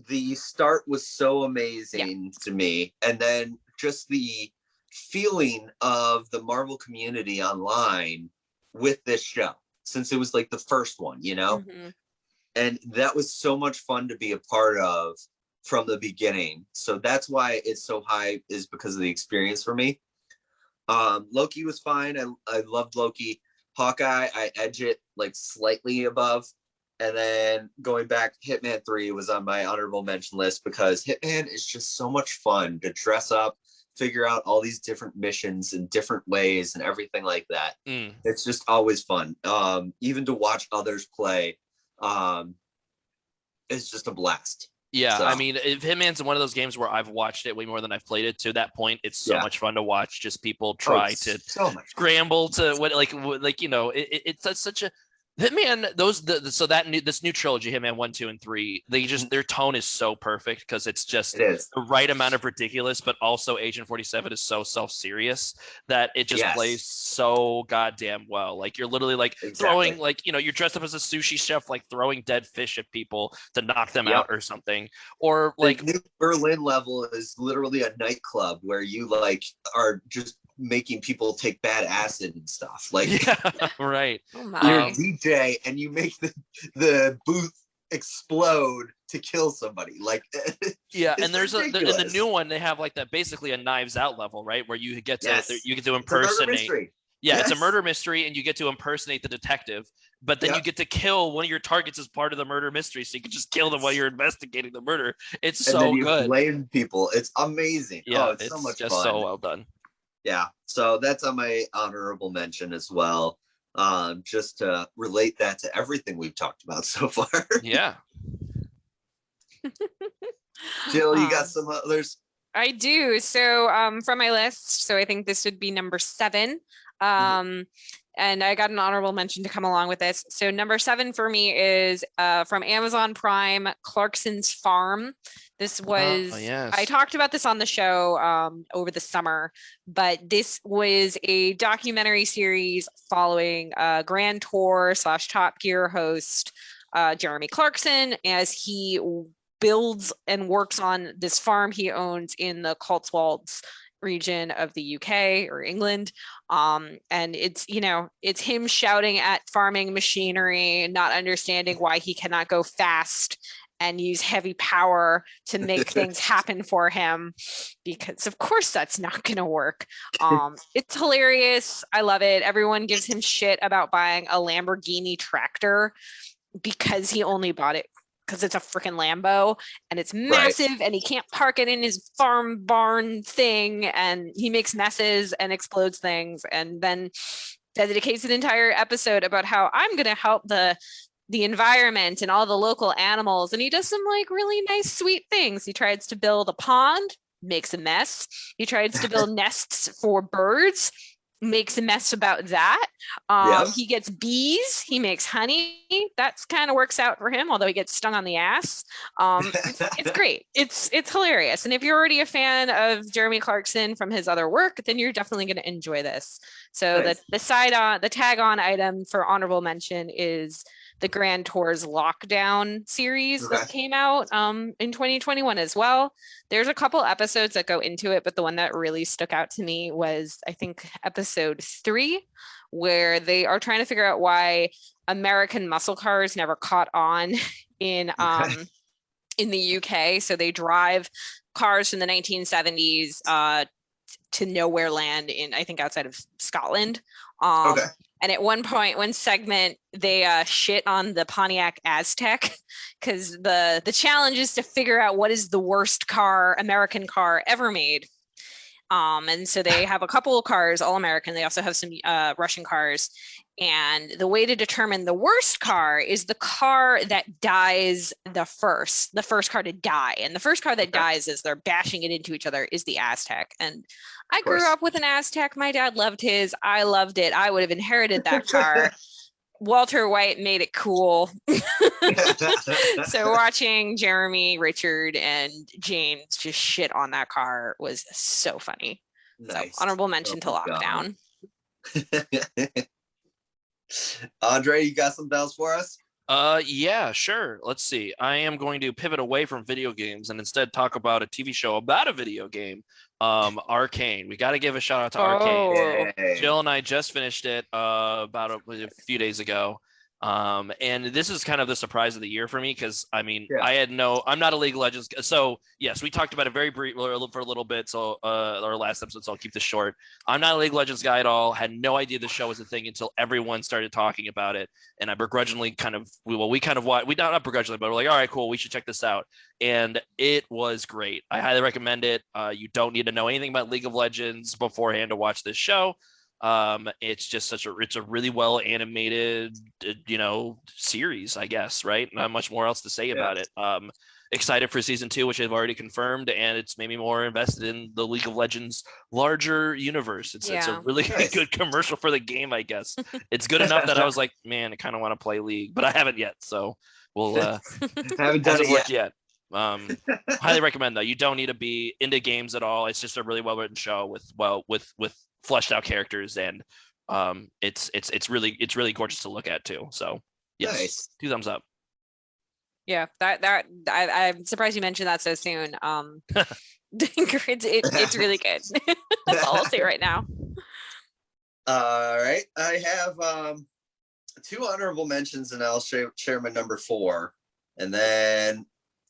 the start was so amazing to me, and then just the feeling of the Marvel community online with this show, since it was like the first one, and that was so much fun to be a part of from the beginning. So that's why it's so high, is because of the experience for me. Loki was fine. I loved Loki. Hawkeye, I edge it like slightly above. And then going back, Hitman 3 was on my honorable mention list, because Hitman is just so much fun to dress up, figure out all these different missions in different ways and everything like that. It's just always fun. Even to watch others play, it's just a blast. Yeah, so. I mean, if Hitman's one of those games where I've watched it way more than I've played it. To that point, it's so much fun to watch. Just people try to scramble to it's such a Hitman. This new trilogy, Hitman 1, 2, and 3. Their tone is so perfect, because it's just the right amount of ridiculous, but also Agent 47 is so self-serious that it just plays so goddamn well. Like you're literally throwing you're dressed up as a sushi chef, like throwing dead fish at people to knock them out or something. Or the new Berlin level is literally a nightclub where you are just making people take bad acid and stuff. Right. Oh my. You're a DJ and you make the booth explode to kill somebody. And there's in the new one they have that basically a Knives Out level, right, where you get to impersonate. It's a murder mystery, and you get to impersonate the detective, but then you get to kill one of your targets as part of the murder mystery, so you can just kill them while you're investigating the murder. It's so then you good. Blame people. It's amazing. Yeah, it's so much just fun. so well done. Yeah, so that's on my honorable mention as well. Just to relate that to everything we've talked about so far. Yeah. Jill, you got some others? I do. So from my list, so I think this would be number 7. and I got an honorable mention to come along with this. So number 7 for me is from Amazon Prime, Clarkson's Farm. This was, yes. I talked about this on the show over the summer, but this was a documentary series following Grand Tour / Top Gear host Jeremy Clarkson as he builds and works on this farm he owns in the Cotswolds region of the UK or England. And it's, you know, it's him shouting at farming machinery, not understanding why he cannot go fast and use heavy power to make things happen for him, because of course that's not going to work. It's hilarious. I love it. Everyone gives him shit about buying a Lamborghini tractor because he only bought it because it's a freaking Lambo and it's massive and he can't park it in his farm barn thing, and he makes messes and explodes things, and then dedicates an entire episode about how I'm going to help the environment and all the local animals. And he does some like really nice, sweet things. He tries to build a pond, makes a mess. He tries to build nests for birds, makes a mess about that. He gets bees, he makes honey. That's kind of works out for him, although he gets stung on the ass. It's great. It's hilarious. And if you're already a fan of Jeremy Clarkson from his other work, then you're definitely going to enjoy this. So nice. The tag on item for honorable mention is the Grand Tours Lockdown series that came out in 2021 as well. There's a couple episodes that go into it, but the one that really stuck out to me was, I think, episode 3, where they are trying to figure out why American muscle cars never caught on in the UK. So they drive cars from the 1970s to nowhere land in, I think, outside of Scotland. And at one point, one segment, they shit on the Pontiac Aztec because the challenge is to figure out what is the worst American car ever made. And so they have a couple of cars, all American. They also have some Russian cars. And the way to determine the worst car is the car that dies the first car to die. And the first car that dies as they're bashing it into each other is the Aztec. And I grew up with an Aztec. My dad loved his. I loved it. I would have inherited that car. Walter White made it cool. So watching Jeremy, Richard, and James just shit on that car was so funny. Nice. So honorable mention to Lockdown. Andre, you got something else for us? Yeah, sure. Let's see. I am going to pivot away from video games and instead talk about a TV show about a video game. Arcane. We got to give a shout out to Arcane. Jill and I just finished it about a few days ago. And this is kind of the surprise of the year for me because I'm not a League of Legends. So yes, we talked about it very briefly for a little bit. So our last episode, so I'll keep this short. I'm not a League of Legends guy at all. Had no idea the show was a thing until everyone started talking about it. And I begrudgingly not begrudgingly, but we're like, all right, cool, we should check this out. And it was great. I highly recommend it. You don't need to know anything about League of Legends beforehand to watch this show. It's just it's a really well animated series, I guess, right? Not much more else to say about it. Excited for season 2, which I've already confirmed, and it's made me more invested in the League of Legends larger universe. It's a really good commercial for the game, I guess. It's good enough that I was like, man, I kind of want to play League, but I haven't yet, so we'll haven't done it yet. Highly recommend though. You don't need to be into games at all. It's just a really well written show with fleshed out characters, and it's really gorgeous to look at too. So yes, nice. 2 thumbs up. Yeah, I'm surprised you mentioned that so soon. It's really good. That's all I'll say right now. All right, I have 2 honorable mentions, and I'll share my number 4, and then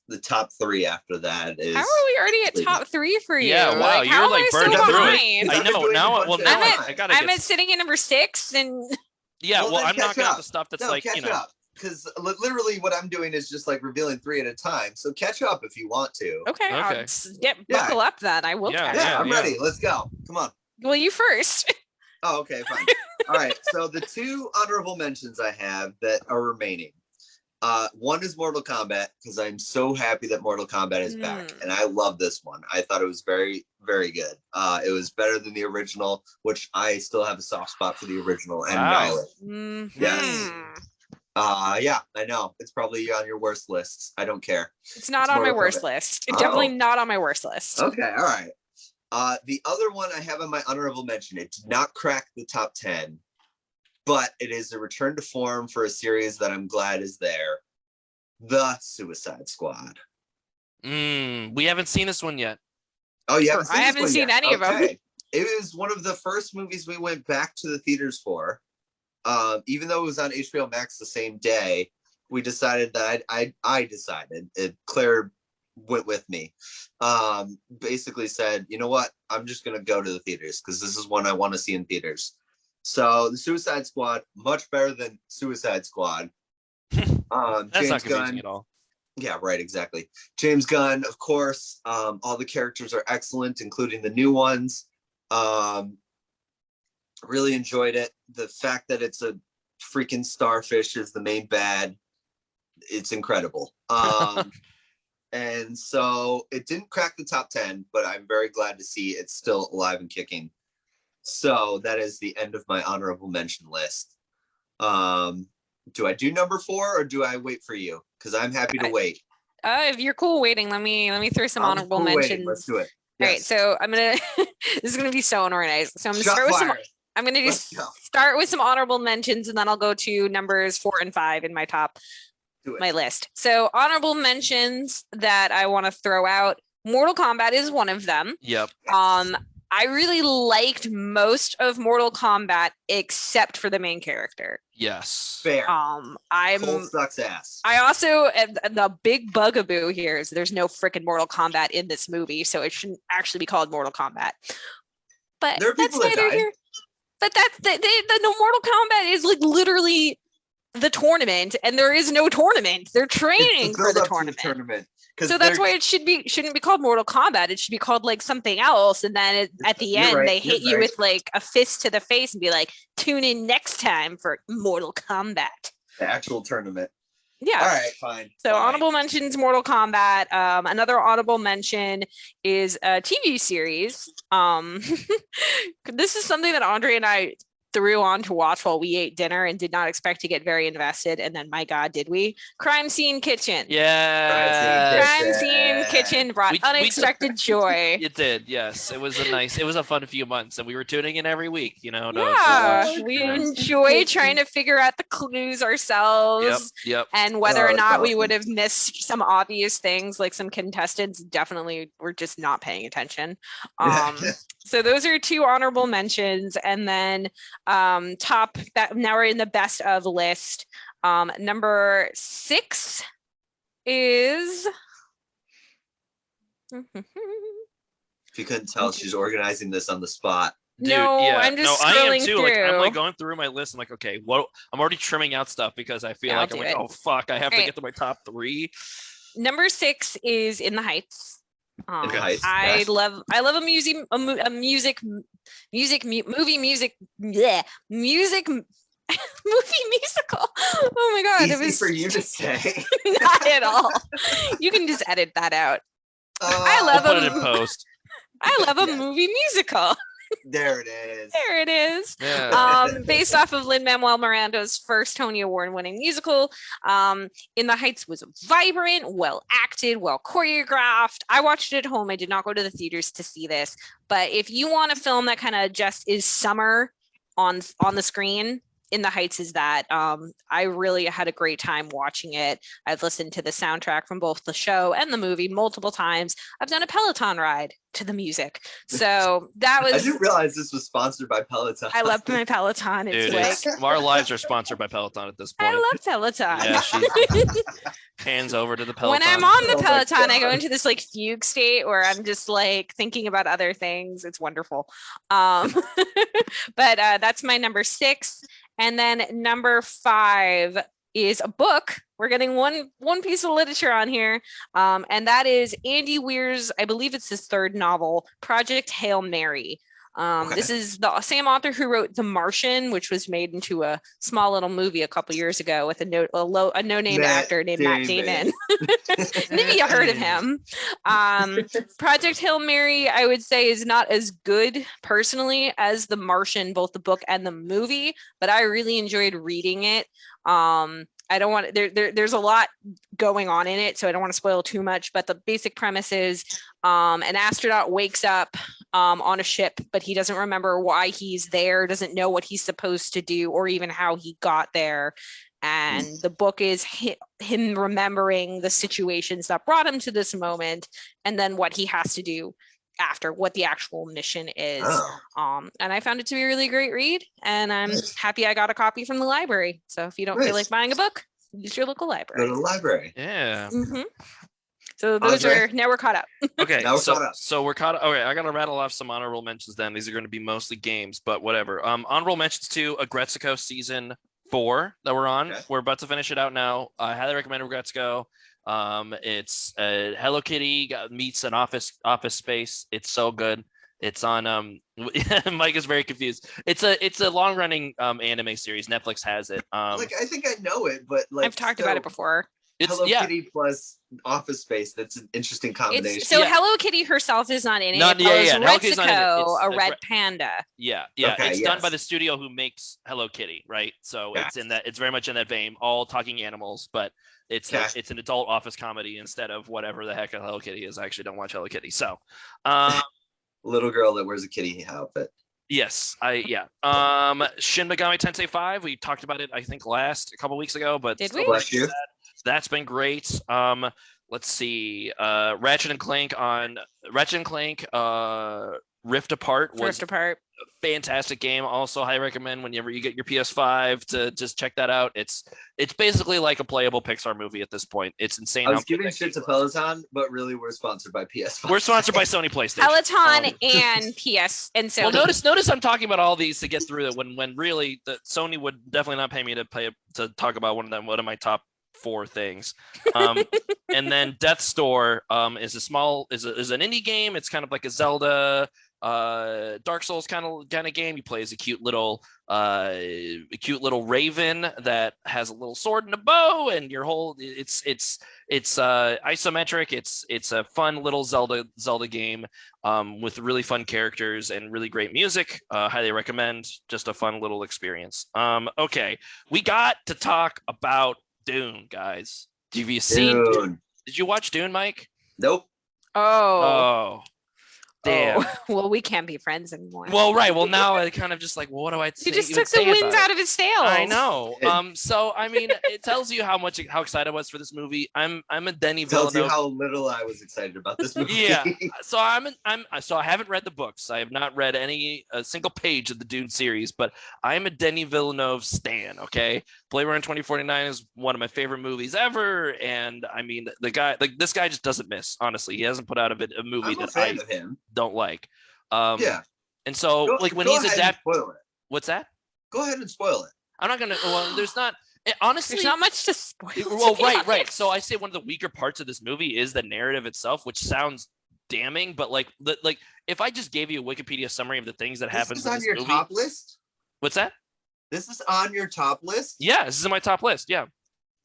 the top 3 after that is. How are we already at top 3 for you? Yeah, wow, you're like burning through it. I know. Now, I'm at sitting at number 6, and. Yeah, well I'm knocking out the stuff that's up. Because literally what I'm doing is just like revealing 3 at a time. So catch up if you want to. Okay. Buckle up then. I will. I'm ready. Let's go. Come on. Well, you first. Oh, okay, fine. All right. So the 2 honorable mentions I have that are remaining One is Mortal Kombat, because I'm so happy that Mortal Kombat is back, and I love this one. I thought it was very, very good. It was better than the original, which I still have a soft spot for the original. And Annihilate. Yes. Yeah, I know. It's probably on your worst lists. I don't care. It's not on my worst list. It's definitely not on my worst list. Okay, all right. The other one I have on my honorable mention, it did not crack the top 10, but it is a return to form for a series that I'm glad is there. The Suicide Squad. We haven't seen this one yet. Oh, yeah. I haven't seen any of them. It was one of the first movies we went back to the theaters for. Even though it was on HBO Max the same day, we decided that I decided it. Claire went with me. Basically said, you know what? I'm just gonna go to the theaters because this is one I want to see in theaters. So the Suicide Squad, much better than Suicide Squad. That's James not confusing Gunn. at all. Yeah, right, exactly. James Gunn, of course. All the characters are excellent, including the new ones. Really enjoyed it. The fact that it's a freaking starfish is the main bad, it's incredible. And so it didn't crack the top 10, but I'm very glad to see it's still alive and kicking. So that is the end of my honorable mention list. Do I do number 4 or do I wait for you? Because I'm happy to wait. If you're cool waiting, let me throw some honorable mentions. Let's do it. All right, so I'm gonna. This is gonna be so unorganized. So I'm gonna start with some. I'm gonna just start with some honorable mentions, and then I'll go to numbers 4 and 5 in my my list. So honorable mentions that I want to throw out. Mortal Kombat is one of them. Yep. I really liked most of Mortal Kombat except for the main character. Yes. Fair. Cole sucks ass. I also the big bugaboo here is there's no freaking Mortal Kombat in this movie, so it shouldn't actually be called Mortal Kombat. But there are people that died. But that's the Mortal Kombat is like literally the tournament, and there is no tournament. They're training for the tournament. So that's why it shouldn't be called Mortal Kombat. It should be called like something else. And then at the end, they hit you with like a fist to the face and be like, tune in next time for Mortal Kombat. The actual tournament. Yeah. All right, fine. So honorable mentions, Mortal Kombat. Another honorable mention is a TV series. This is something that Andre and I threw on to watch while we ate dinner and did not expect to get very invested. And then, my God, did we? Crime Scene Kitchen. Yeah. Crime Scene Kitchen brought unexpected joy. It did, yes. It was a fun few months, and we were tuning in every week, to watch. We enjoy trying to figure out the clues ourselves. Yep. And whether or not we would have missed some obvious things, like some contestants definitely were just not paying attention. So those are 2 honorable mentions. And then now we're in the best of list. Number 6 is if you couldn't tell, she's organizing this on the spot. Dude, I'm just scrolling I am too. through. Like, I'm like going through my list. I'm like, okay, what? I'm already trimming out stuff because I feel like I'm like, oh fuck, I have to get to my top 3. Number 6 is In the Heights. I love a music movie musical. Oh my God. Easy it was for you to say. Not at all. You can just edit that out. I'll put it in post. I love a movie musical. There it is. There it is. Yeah. Based off of Lin-Manuel Miranda's first Tony Award-winning musical. In the Heights was vibrant, well acted, well choreographed. I watched it at home. I did not go to the theaters to see this. But if you want a film that kind of just is summer on the screen, In the Heights is that. I really had a great time watching it. I've listened to the soundtrack from both the show and the movie multiple times. I've done a Peloton ride to the music. So that was... I didn't realize this was sponsored by Peloton. I love my Peloton. It's Dude, our lives are sponsored by Peloton at this point. I love Peloton. Yeah, hands over to the Peloton. When I'm on the Peloton, I go into this like fugue state where I'm just like thinking about other things. It's wonderful. But that's my number 6. And then number 5 is a book. We're getting one piece of literature on here. And that is Andy Weir's, I believe it's his 3rd novel, Project Hail Mary. This is the same author who wrote The Martian, which was made into a small little movie a couple years ago with a no-name actor named Matt Damon. Maybe you heard of him. Project Hail Mary, I would say, is not as good personally as The Martian, both the book and the movie, but I really enjoyed reading it. I don't want there's a lot going on in it, so I don't want to spoil too much, but the basic premise is an astronaut wakes up on a ship, but he doesn't remember why he's there, doesn't know what he's supposed to do, or even how he got there. And the book is him remembering the situations that brought him to this moment, and then what he has to do after, what the actual mission is. And I found it to be a really great read, and I'm happy I got a copy from the library. So if you don't feel like buying a book, use your local library. Go to the library. Yeah. So those are, now we're caught up. Okay, Now we're caught up. So we're caught up. Okay, I gotta rattle off some honorable mentions then. These are going to be mostly games, but whatever. Honorable mentions to Agretsuko season 4 that we're on. Okay. We're about to finish it out now. I highly recommend Agretsuko. It's Hello Kitty meets an office space. It's so good. It's on Mike is very confused. It's a long running anime series. Netflix has it. Like, I think I know it, but like I've talked about it before. It's Hello Kitty plus Office Space. That's an interesting combination. Hello Kitty herself is not in it. Retsuko, a red panda. Yeah. Okay, it's done by the studio who makes Hello Kitty, right? So it's in that. It's very much in that vein. All talking animals, but it's it's an adult office comedy instead of whatever the heck Hello Kitty is. I actually don't watch Hello Kitty, so little girl that wears a kitty outfit. Yes, Shin Megami Tensei 5. We talked about it, I think, a couple weeks ago, but did we? That's been great. Let's see. Ratchet and Clank Rift Apart was a fantastic game. Also, highly recommend whenever you get your PS5 to just check that out. It's basically like a playable Pixar movie at this point. It's insane. I was giving shit to Peloton, but really we're sponsored by PS5. We're sponsored by Sony PlayStation. Peloton and PS and Sony. Well, notice I'm talking about all these to get through it when really the Sony would definitely not pay me to talk about one of my top 4 things. And then Death's Door is an indie game. It's kind of like a Zelda Dark Souls kind of game. You play as a cute little raven that has a little sword and a bow, and your whole it's isometric. It's a fun little Zelda game with really fun characters and really great music. Highly recommend. Just a fun little experience. Okay, we got to talk about Dune, guys. Have you seen Dune? Did you watch Dune, Mike? Nope. Oh. Damn. Oh. Well, we can't be friends anymore. Well, right. Well, now I kind of just like, well, what do I say? He just took the wind out of his sails. I know. So I mean, it tells you how excited I was for this movie. I'm a Denny Villeneuve. Tells you how little I was excited about this movie. Yeah. So I haven't read the books. I have not read a single page of the Dune series, but I am a Denny Villeneuve stan. Okay. Blade Runner 2049 is one of my favorite movies ever, and I mean, this guy just doesn't miss. Honestly, he hasn't put out a movie that I don't like. Yeah. And so when he's adapted, what's that? Go ahead and spoil it. I'm not gonna. Well, there's not. Honestly, there's not much to spoil. Well, right. So I say one of the weaker parts of this movie is the narrative itself, which sounds damning, but like if I just gave you a Wikipedia summary of the things that happens in this movie. This is on your top list? What's that? This is on your top list? Yeah, this is on my top list. Yeah.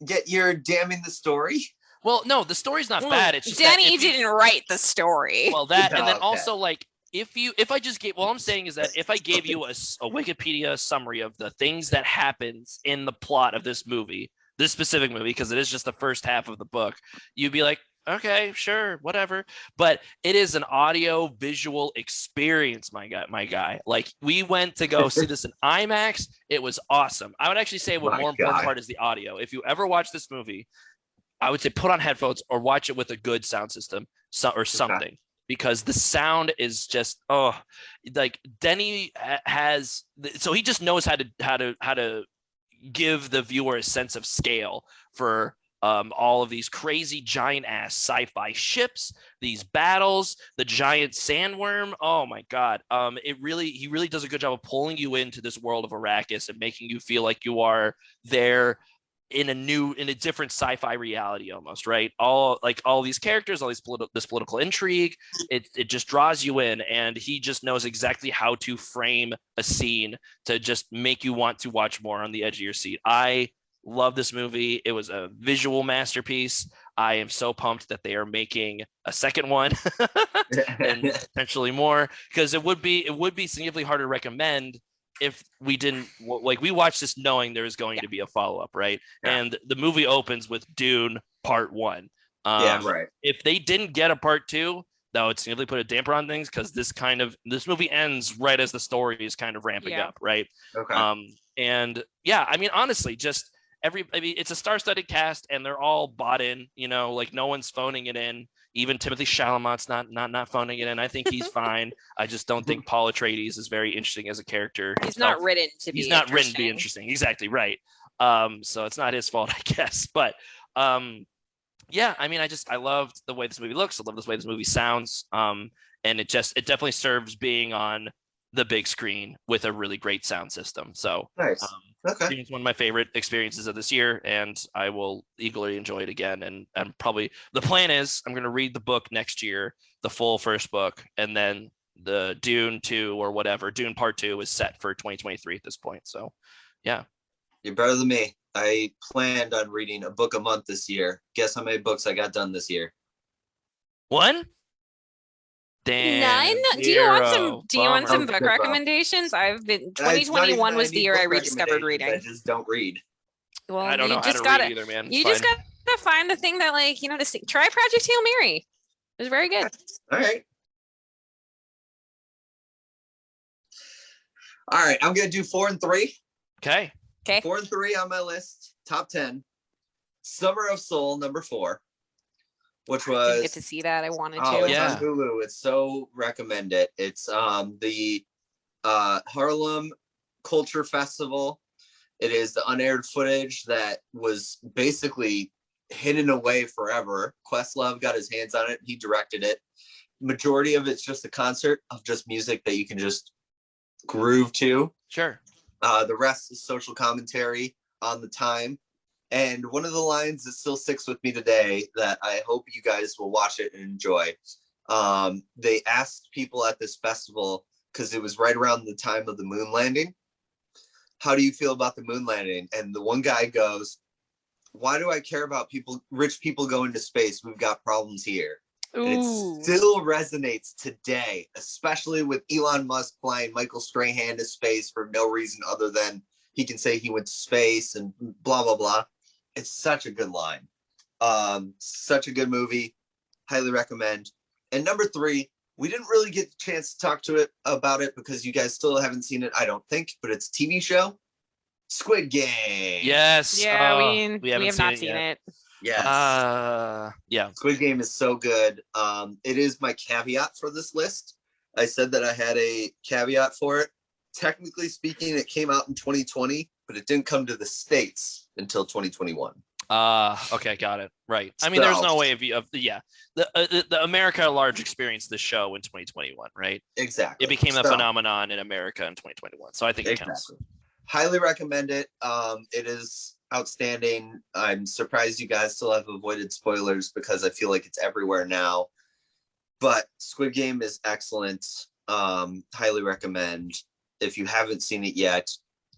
Yet you're damning the story? Well, no, the story's not bad. It's just Danny didn't write the story. Well, and then also like if I just gave, what I'm saying is that if I gave you a Wikipedia summary of the things that happens in the plot of this movie, this specific movie, because it is just the first half of the book, you'd be like, okay, sure, whatever. But it is an audio visual experience, my guy. Like, we went to go see this in IMAX. It was awesome. I would actually say what more important part is the audio. If you ever watch this movie, I would say put on headphones or watch it with a good sound system or something, because the sound is just like Denny has. So he just knows how to give the viewer a sense of scale for all of these crazy giant ass sci-fi ships, these battles, the giant sandworm. Oh my God. He really does a good job of pulling you into this world of Arrakis and making you feel like you are there in a different sci-fi reality almost, right? All these characters, all these this political intrigue, it just draws you in, and he just knows exactly how to frame a scene to just make you want to watch more on the edge of your seat. I love this movie. It was a visual masterpiece. I am so pumped that they are making a second one and potentially more, because it would be significantly harder to recommend if we didn't, like, we watched this knowing there was going to be a follow-up, right? And the movie opens with Dune Part 1. Right. If they didn't get a Part 2, that would significantly put a damper on things, because this movie ends right as the story is kind of ramping up, right? Okay. And yeah, I mean, honestly, just it's a star-studded cast, and they're all bought in, like no one's phoning it in. Even Timothy Chalamet's not phoning it in. I think he's fine. I just don't think Paul Atreides is very interesting as a character. He's not written to be. He's not written to be interesting. Exactly right. So it's not his fault, I guess. But yeah, I mean, I loved the way this movie looks. I love the way this movie sounds. And it definitely serves being on the big screen with a really great sound system. So nice. Okay. It's one of my favorite experiences of this year, and I will eagerly enjoy it again. And probably the plan is I'm going to read the book next year, the full first book, and then the Dune 2 or whatever, Dune Part 2 is set for 2023 at this point. So yeah. You're better than me. I planned on reading a book a month this year. Guess how many books I got done this year? 1? Damn, 9? Do you want some book recommendations? 2021 was the year I rediscovered reading. I just don't read. Well, I don't know how to read either, man. You just gotta find the thing that, try Project Hail Mary. It was very good. All right. I'm gonna do 4 and 3. Okay. 4 and 3 on my list. Top 10. Summer of Soul, number 4. Which was, I didn't get to see that. I wanted to. It's on Hulu. It's so recommend it. It's the Harlem Culture Festival. It is the unaired footage that was basically hidden away forever. Questlove got his hands on it. He directed it. Majority of it's just a concert of just music that you can just groove to. Sure. The rest is social commentary on the time. And one of the lines that still sticks with me today that I hope you guys will watch it and enjoy. They asked people at this festival, because it was right around the time of the moon landing, how do you feel about the moon landing? And the one guy goes, why do I care about rich people going to space? We've got problems here. Ooh. And it still resonates today, especially with Elon Musk flying Michael Strahan to space for no reason other than he can say he went to space and blah, blah, blah. It's such a good line. Such a good movie. Highly recommend. And number 3, we didn't really get the chance to talk about it because you guys still haven't seen it, I don't think, but it's a TV show. Squid Game. Yes. Yeah, we have not seen it. Yes. Yeah. Squid Game is so good. It is my caveat for this list. I said that I had a caveat for it. Technically speaking, it came out in 2020, but it didn't come to the States until 2021. Okay, got it. Right. I mean, there's no way of the America at large experienced this show in 2021, right? Exactly. It became a phenomenon in America in 2021, so I think it counts. Highly recommend it. It is outstanding. I'm surprised you guys still have avoided spoilers because I feel like it's everywhere now. But Squid Game is excellent. Highly recommend. If you haven't seen it yet,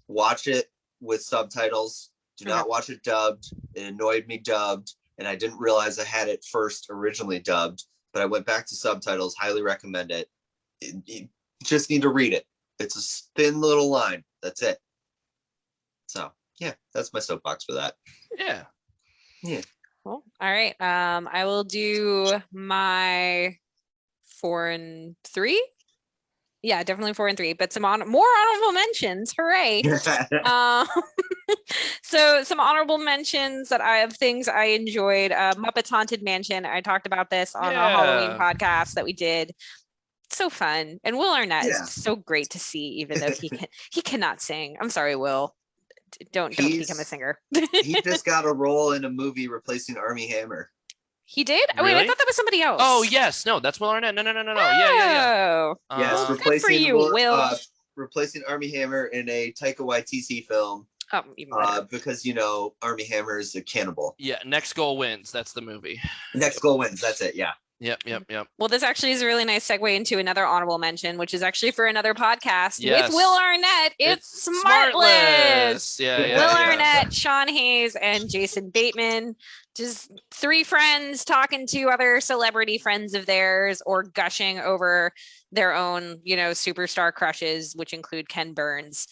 watch it with subtitles. Do not watch it dubbed. It annoyed me dubbed, and I didn't realize I had it first originally dubbed, but I went back to subtitles. Highly recommend it. You just need to read it. It's a thin little line. That's it. So, yeah, that's my soapbox for that. Yeah. Cool. All right. I will do my 4 and 3. Yeah, definitely 4 and 3, but some more honorable mentions. Hooray. So some honorable mentions that I have things I enjoyed. Muppets Haunted Mansion. I talked about this on a Halloween podcast that we did. So fun. And Will Arnett is so great to see, even though he cannot sing. I'm sorry, Will. Don't become a singer. He just got a role in a movie replacing Armie Hammer. He did? Oh, wait, I thought that was somebody else. Oh, yes. No, that's Will Arnett. No. Yeah. Yes, good for you, Will. Replacing Armie Hammer in a Taika Waititi film. Oh, even better. Because Army Hammer is a cannibal. Yeah, Next Goal Wins. That's the movie. Next Goal Wins. That's it. Yeah. Yep. Well, this actually is a really nice segue into another honorable mention, which is actually for another podcast Yes. with Will Arnett. It's Smartless. Yeah. Will Arnett, Sean Hayes, and Jason Bateman. Just three friends talking to other celebrity friends of theirs or gushing over their own, superstar crushes, which include Ken Burns.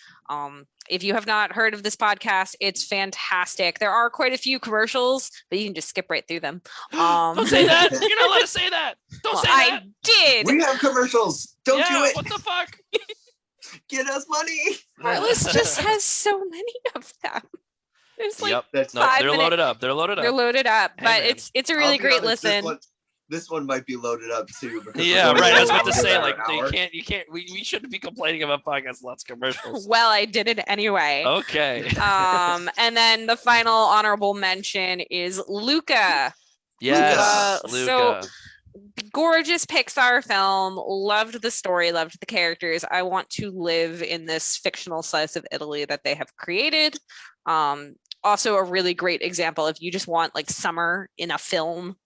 If you have not heard of this podcast, it's fantastic. There are quite a few commercials, but you can just skip right through them. Don't say that. You're not allowed to say that. Don't say that. I did. We have commercials. Don't do it. What the fuck? Get us money. Heartless just has so many of them. There's like they're 5 minutes. loaded up. They're loaded up. Hey, but man. it's a really great honest, listen. This one might be loaded up too. Yeah, right. I was about to say, like, you can't. We shouldn't be complaining about podcasts, lots of commercials. Well, I did it anyway. Okay. And then the final honorable mention is Luca. Yes, Luca. So gorgeous Pixar film. Loved the story. Loved the characters. I want to live in this fictional slice of Italy that they have created. Also, a really great example if you just want like summer in a film.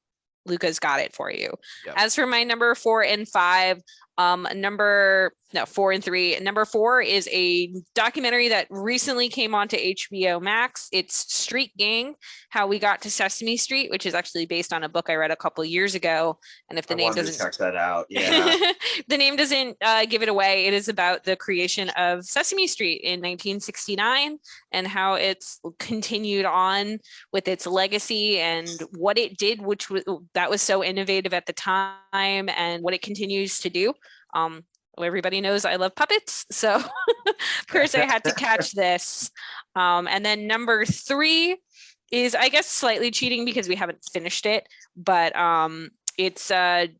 Luca's got it for you. Yep. As for my number 4 and 5, 4 and 3. Number 4 is a documentary that recently came onto HBO Max. It's Street Gang: How We Got to Sesame Street, which is actually based on a book I read a couple years ago. And if the name doesn't check that out, yeah, the name doesn't give it away. It is about the creation of Sesame Street in 1969 and how it's continued on with its legacy and what it did, which was so innovative at the time, and what it continues to do. Everybody knows I love puppets, so of course I had to catch this. And then number 3 is, I guess, slightly cheating because we haven't finished it, but it's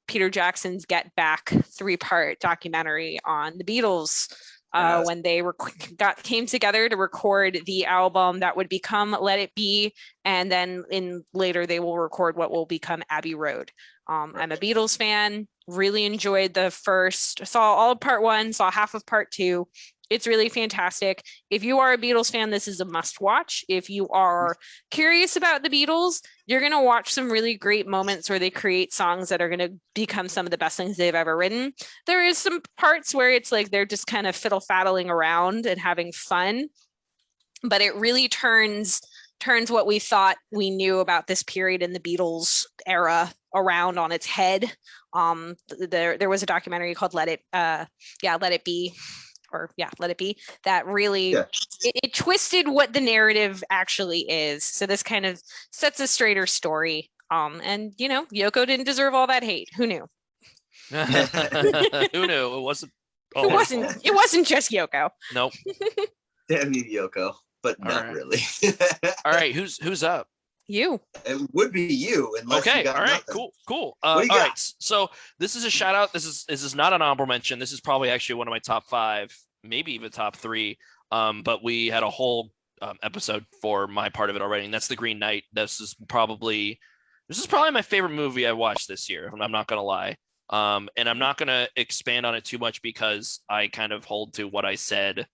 Peter Jackson's Get Back 3-part documentary on the Beatles. When they came together to record the album that would become Let It Be, and then later they will record what will become Abbey Road. I'm a Beatles fan, really enjoyed saw all of part 1, saw half of part 2. It's really fantastic. If you are a Beatles fan, this is a must watch. If you are curious about the Beatles, you're going to watch some really great moments where they create songs that are going to become some of the best things they've ever written. There is some parts where it's like they're just kind of fiddle-faddling around and having fun, but it really turns what we thought we knew about this period in the Beatles era around on its head. There was a documentary called Let It Be, that really it twisted what the narrative actually is. So this kind of sets a straighter story. And Yoko didn't deserve all that hate. Who knew? Who knew? It wasn't. It wasn't just Yoko. Nope. Damn you, Yoko, but All not right. really. All right, who's up? You. It would be you, unless Okay, you got all right, nothing. cool. What do you All got? right, so this is a shout out. This is not an honorable mention. This is probably actually one of my top 5, maybe even top 3. But we had a whole episode for my part of it already, and that's The Green Knight. This is probably my favorite movie I watched this year. I'm not gonna lie. And I'm not gonna expand on it too much because I kind of hold to what I said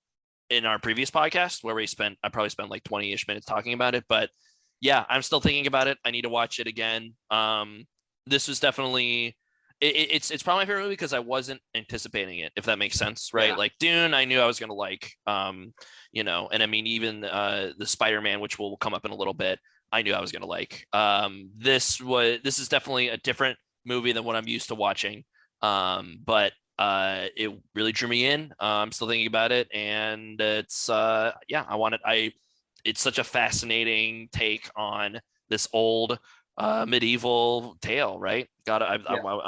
in our previous podcast where I probably spent like 20-ish minutes talking about it, but yeah, I'm still thinking about it. I need to watch it again. This was definitely it's probably my favorite movie because I wasn't anticipating it, if that makes sense, right? Yeah. Like Dune, I knew I was gonna like, and I mean even the Spider-Man, which will come up in a little bit, I knew I was gonna like. This is definitely a different movie than what I'm used to watching, but it really drew me in. I'm still thinking about it, and it's it's such a fascinating take on this old medieval tale, right? I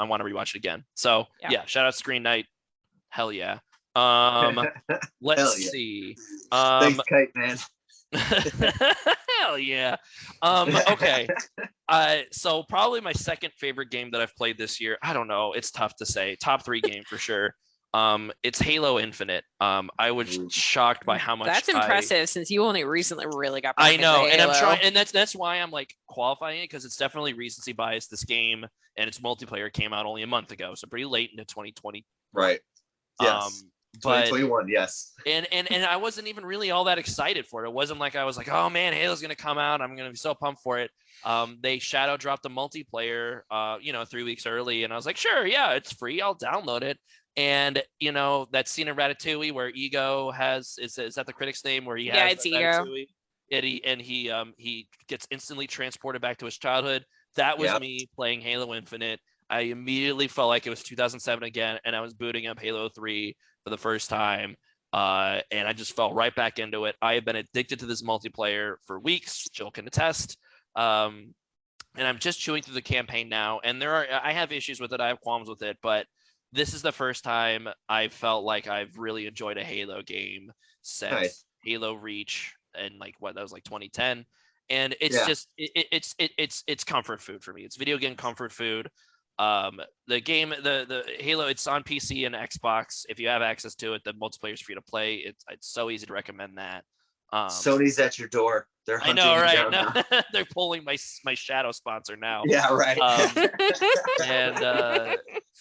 want to rewatch it again. So yeah, shout out to Green Knight. Hell yeah. Let's see. Thanks, Kite Man. Hell yeah. Okay. So probably my second favorite game that I've played this year. I don't know. It's tough to say. Top 3 game for sure. It's Halo Infinite. I was shocked by how much. That's impressive since you only recently really got back I know, into and Halo. I'm trying, and that's why I'm like qualifying it because it's definitely recency bias. This game and its multiplayer came out only a month ago, so pretty late into 2020. Right. Yes. But 2021, yes. And I wasn't even really all that excited for it. It wasn't like I was like, oh man, Halo's gonna come out. I'm gonna be so pumped for it. They shadow dropped the multiplayer, 3 weeks early, and I was like, sure, yeah, it's free. I'll download it. And that scene in Ratatouille where Ego is that the critic's name where he has it's Ego. And he gets instantly transported back to his childhood. That was me playing Halo Infinite. I immediately felt like it was 2007 again, and I was booting up Halo 3 for the first time. And I just fell right back into it. I have been addicted to this multiplayer for weeks. Jill can attest. And I'm just chewing through the campaign now. And I have issues with it. I have qualms with it, but this is the first time I felt like I've really enjoyed a Halo game since Halo Reach, and that was like 2010. And it's just it's comfort food for me. It's video game comfort food. The game, the Halo, it's on PC and Xbox. If you have access to it, the multiplayer is free to play. It's so easy to recommend that. Sony's at your door. They're hunting I know, right? you down now. They're pulling my shadow sponsor now. Yeah, right. And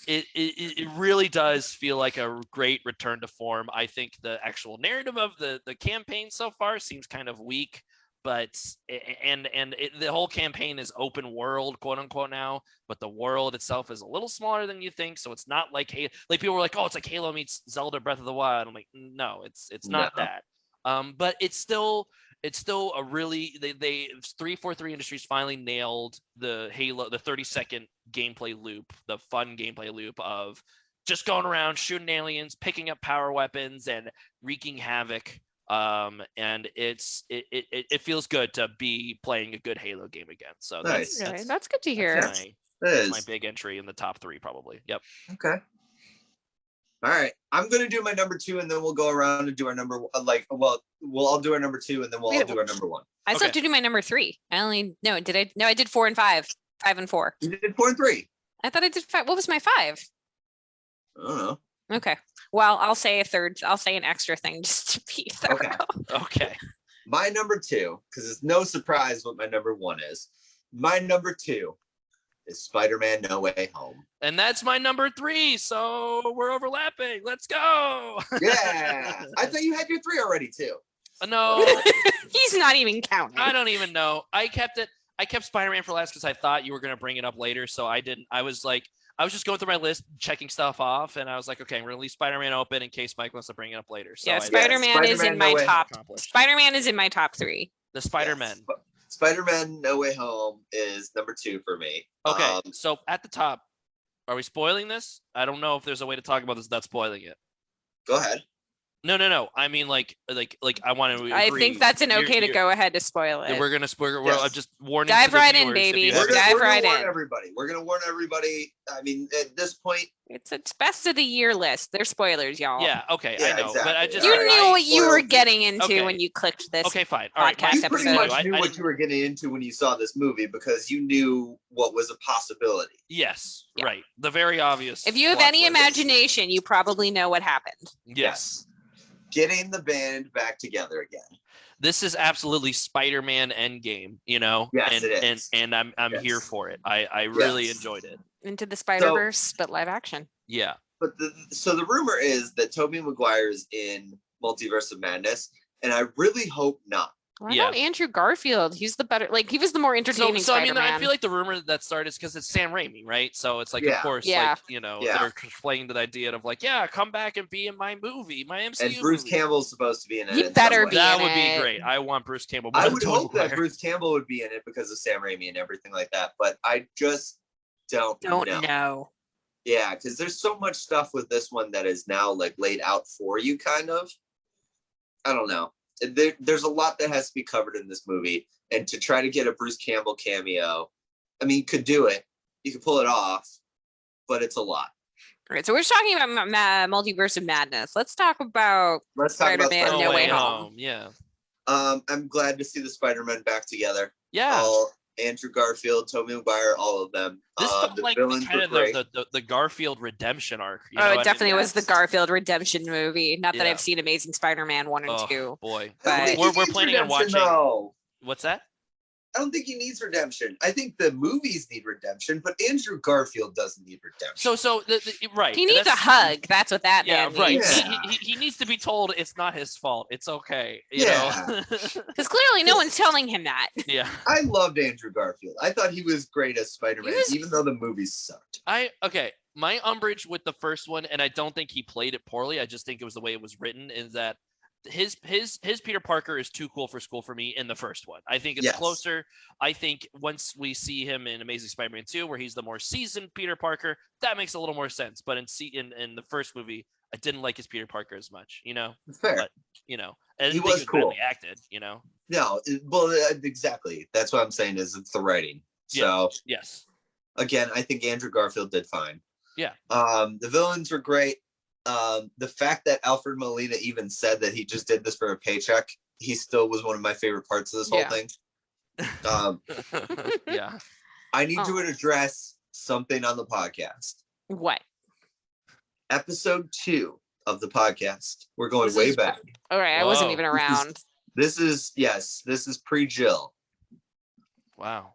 it really does feel like a great return to form. I think the actual narrative of the campaign so far seems kind of weak. But the whole campaign is open world, quote unquote, now. But the world itself is a little smaller than you think, so it's not like people were like, oh, it's like Halo meets Zelda Breath of the Wild. I'm like, no, it's not that. But it's still a really they 343 Industries finally nailed the Halo, the 30-second gameplay loop, the fun gameplay loop of just going around shooting aliens, picking up power weapons, and wreaking havoc. And it feels good to be playing a good Halo game again. So nice. That's good to hear. That's my big entry in the top 3, probably. Yep. Okay. All right. I'm gonna do my number 2, and then we'll go around and do our number. We'll all do our number 2, and then we'll all do our number 1. I still have to do my number 3. Did I? No, I did 4 and 5. 5 and 4. You did 4 and 3. I thought I did 5. What was my 5? I don't know. Okay. Well, I'll say a third. I'll say an extra thing just to be thorough. Okay. My number 2, because it's no surprise what my number 1 is. My number 2 is Spider-Man No Way Home. And that's my number 3, so we're overlapping. Let's go. Yeah. I thought you had your 3 already too. No. He's not even counting. I don't even know. I kept Spider-Man for last because I thought you were going to bring it up later, so I didn't. I was just going through my list, checking stuff off, and I was like, okay, I'm going to leave Spider-Man open in case Mike wants to bring it up later. So Spider-Man is in my top. Spider-Man is in my top 3. The Spider-Man. Yes. Spider-Man No Way Home is number 2 for me. Okay, so at the top, are we spoiling this? I don't know if there's a way to talk about this without spoiling it. Go ahead. No. I mean, like I want to. I think that's an okay to go ahead to spoil it. We're gonna spoil. Yes. I'm just warning. Dive right in, baby. Dive right in. Everybody. We're gonna warn everybody. I mean, at this point, it's best of the year list. They're spoilers, y'all. Yeah. Okay. Yeah, I know, exactly. but I just you knew what you were getting into when you clicked this. Okay, fine. All right. You pretty much knew what you were getting into when you saw this movie because you knew what was a possibility. Yes. Yeah. Right. The very obvious. If you have any imagination, you probably know what happened. Yes. Getting the band back together again. This is absolutely Spider-Man Endgame, Yes, it is. And I'm here for it. I really enjoyed it. Into the Spider-Verse, but live action. Yeah. But the rumor is that Tobey Maguire is in Multiverse of Madness, and I really hope not. Why not Andrew Garfield? He's the better, he was the more entertaining Spider-Man. I feel like the rumor that started is because it's Sam Raimi, right? So it's like, of course, they're playing the idea of come back and be in my movie, my MCU And Bruce movie. Campbell's supposed to be in it. He better be That in would it. be great. I want Bruce Campbell. I would hope that Bruce Campbell would be in it because of Sam Raimi and everything like that, but I just don't know. Yeah, because there's so much stuff with this one that is now laid out for you, kind of. I don't know. There's a lot that has to be covered in this movie, and to try to get a Bruce Campbell cameo, I mean, you could do it, you could pull it off, but it's a lot. All right, so we're talking about Multiverse of Madness. Let's talk about Spider-Man No Way Home. Yeah. I'm glad to see the Spider-Man back together. Yeah. Andrew Garfield, Tobey Maguire, all of them. This felt like kind of the Garfield redemption arc. It definitely was the Garfield redemption movie. Not that I've seen Amazing Spider-Man 1 and 2. Boy, but we're planning on watching. What's that? I don't think he needs redemption. I think the movies need redemption, but Andrew Garfield doesn't need redemption. So right. He needs a hug. That's what that man right. needs. Yeah. He needs to be told it's not his fault. It's okay. You Yeah. know? Because clearly no one's telling him that. Yeah. I loved Andrew Garfield. I thought he was great as Spider-Man, even though the movies sucked. Okay. My umbrage with the first one, and I don't think he played it poorly. I just think it was the way it was written, is that his Peter Parker is too cool for school for me in the first one. I think it's closer. I think once we see him in Amazing Spider-Man 2, where he's the more seasoned Peter Parker, that makes a little more sense. But in the first movie, I didn't like his Peter Parker as much. You know, fair. But, you know, and he was cool. Badly acted. You know. No, well, exactly. That's what I'm saying. Is it's the writing. So yes. Again, I think Andrew Garfield did fine. Yeah. The villains were great. The fact that Alfred Molina even said that he just did this for a paycheck, he still was one of my favorite parts of this whole thing. Yeah. I need to address something on the podcast. What? Episode 2 of the podcast. We're going way back. All right, I wasn't even around. This is pre-Jill. Wow.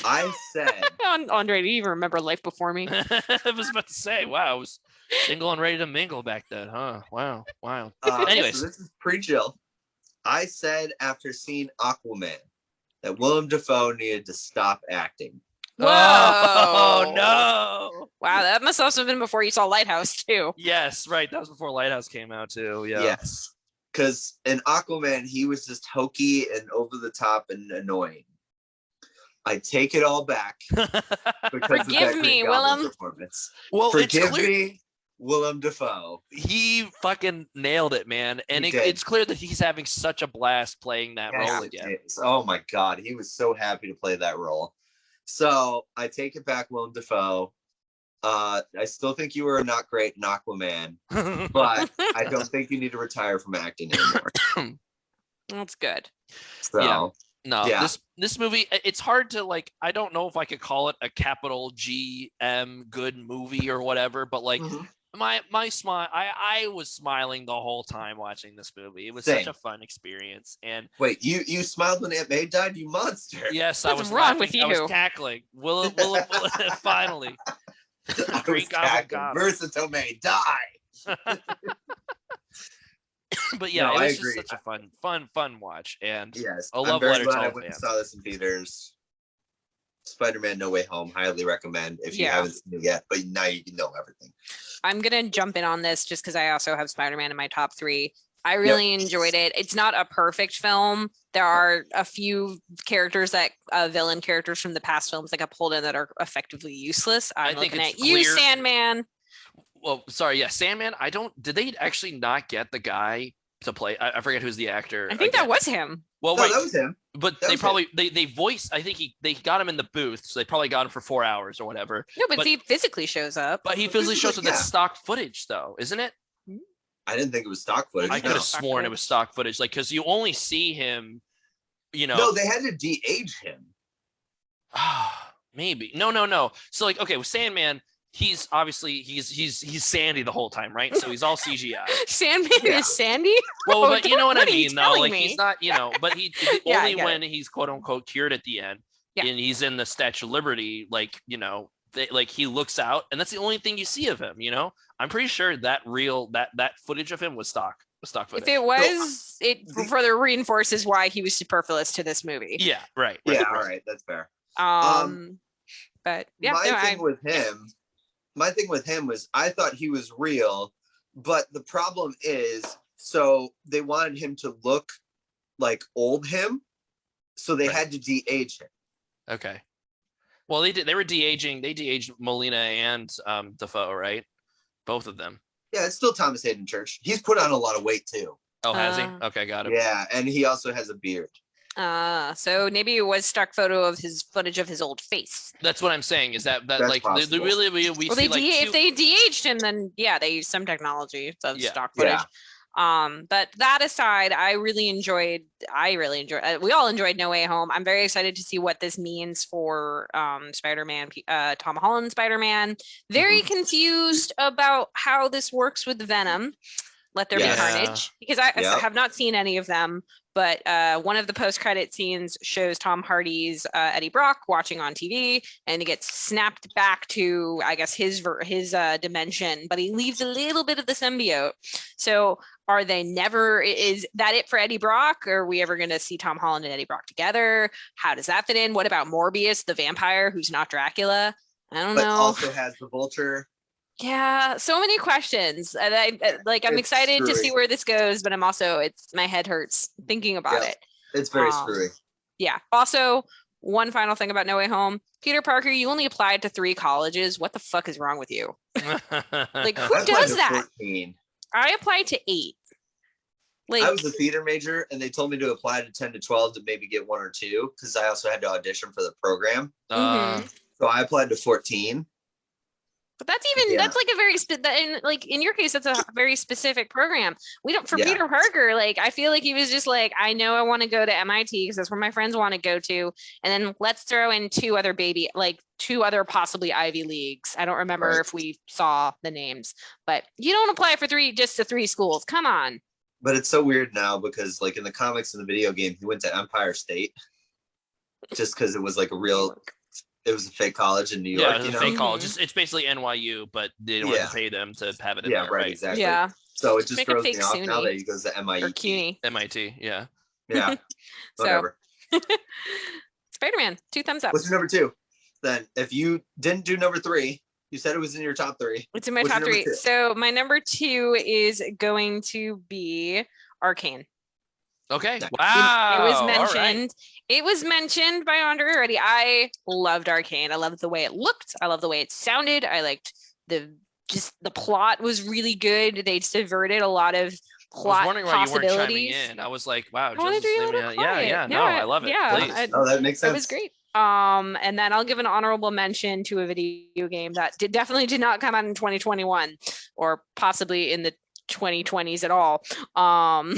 I said, Andre, do you even remember life before me? I was about to say, wow, I was single and ready to mingle back then, huh? Wow. Anyways, so this is pre-Jill. I said after seeing Aquaman that Willem Dafoe needed to stop acting. Whoa! Oh no! Wow, that must also have been before you saw Lighthouse too. Yes, right. That was before Lighthouse came out too. Yeah. Yes, because in Aquaman he was just hokey and over the top and annoying. I take it all back. Forgive me, Willem. Well, forgive me, Willem Dafoe. He fucking nailed it, man. And it's clear that he's having such a blast playing that role again. Oh my God, he was so happy to play that role. So I take it back, Willem Dafoe. I still think you were not great in Aquaman, but I don't think you need to retire from acting anymore. That's good. So. Yeah. No, this movie, it's hard to I don't know if I could call it a capital GM good movie or whatever, but my smile, I was smiling the whole time watching this movie. It was such a fun experience. And wait, you smiled when Aunt May died, you monster. Yes, What's wrong with you? I was cackling. Will finally. I was cackling. Versa May die. But yeah, it was just such a fun watch, and a love letter to all I went and saw this in theaters. Spider-Man: No Way Home, highly recommend if you haven't seen it yet. But now you know everything. I'm gonna jump in on this just because I also have Spider-Man in my top 3. I really enjoyed it. It's not a perfect film. There are a few characters villain characters from the past films that got pulled in that are effectively useless. I'm looking at you, Sandman. Well, sorry, Sandman. Did they actually not get the guy to play? I forget who's the actor. I think that was him. Well, no, that was him. But they probably they voiced. I think they got him in the booth, so they probably got him for 4 hours or whatever. No, but he physically shows up. But he physically shows up. That's stock footage, though, isn't it? I didn't think it was stock footage. I could have sworn it was stock footage, because you only see him. No, they had to de-age him. Maybe no. So okay, with Sandman. He's obviously he's Sandy the whole time, right? So he's all CGI. Sandman is Sandy? Well, but you know what I mean, though. Me? He's not, but he only when he's quote unquote cured at the end, and he's in the Statue of Liberty, he looks out, and that's the only thing you see of him. I'm pretty sure that footage of him was stock footage. If it was, it further reinforces why he was superfluous to this movie. Yeah, right. Right. That's fair. But yeah, my thing with him was I thought he was real, but the problem is, so they wanted him to look like old him, so they had to de-age him. Okay. Well, they did. They were de-aging. They de-aged Molina and Dafoe, right? Both of them. Yeah, it's still Thomas Hayden Church. He's put on a lot of weight too. Oh, has he? Okay, got it. Yeah, and he also has a beard. So maybe it was stock footage of his old face. That's what I'm saying. Is that we if they de-aged him, then they used some technology of stock footage. But that aside, I really enjoyed. We all enjoyed No Way Home. I'm very excited to see what this means for Spider-Man, Tom Holland Spider-Man. Very confused about how this works with Venom. Let There Be Yes. Carnage, because I Yep. have not seen any of them, but one of the post-credit scenes shows Tom Hardy's Eddie Brock watching on TV, and he gets snapped back to, I guess, his dimension, but he leaves a little bit of the symbiote. So are they never, is that it for Eddie Brock? Or are we ever going to see Tom Holland and Eddie Brock together? How does that fit in? What about Morbius, the vampire who's not Dracula? I don't But know. also has the Vulture. Yeah, so many questions. And I'm It's excited to see screwy. where this goes, but I'm also, my head hurts thinking about Yep. it. It's very screwy. Yeah. Also, one final thing about No Way Home. Peter Parker, you only applied to 3 colleges. What the fuck is wrong with you? Like, who I applied does to that? 14. I applied to 8. Like, I was a theater major, and they told me to apply to 10 to 12 to maybe get 1 or 2, because I also had to audition for the program. So I applied to 14. but that's like a very in your case, that's a very specific program. We don't, for Peter Parker, like, I feel like he was just like, I know I want to go to MIT because that's where my friends want to go to, and then let's throw in 2 other possibly Ivy Leagues. I don't remember if we saw the names, but you don't apply for 3 schools. Come on. But it's so weird now because, like, in the comics and the video game, he went to Empire State just because it was like it was a fake college in New York. Yeah, it was a fake college. It's basically NYU, but they don't have to pay them to have it in there, right? Exactly. Yeah. So it just Make throws a me fake off SUNY now that he goes to or CUNY. MIT, yeah. Yeah. Whatever. Spider-Man, 2 thumbs up. What's your number 2? Then, if you didn't do number 3, you said it was in your top 3. It's in my What's top your number 3. 2? So my number 2 is going to be Arcane. Okay. Nice. Wow. It was mentioned. All right. It was mentioned by Andre already. I loved Arcane. I loved the way it looked. I loved the way it sounded. I liked the plot was really good. They subverted a lot of plot I was wondering why you weren't chiming possibilities. in. I was like, wow, I wanted to Joseph's be a leaving little it. quiet. Yeah, no, I love it. Yeah, Please. Oh, that makes sense. It was great. And then I'll give an honorable mention to a video game that definitely did not come out in 2021 or possibly in the 2020s at all. But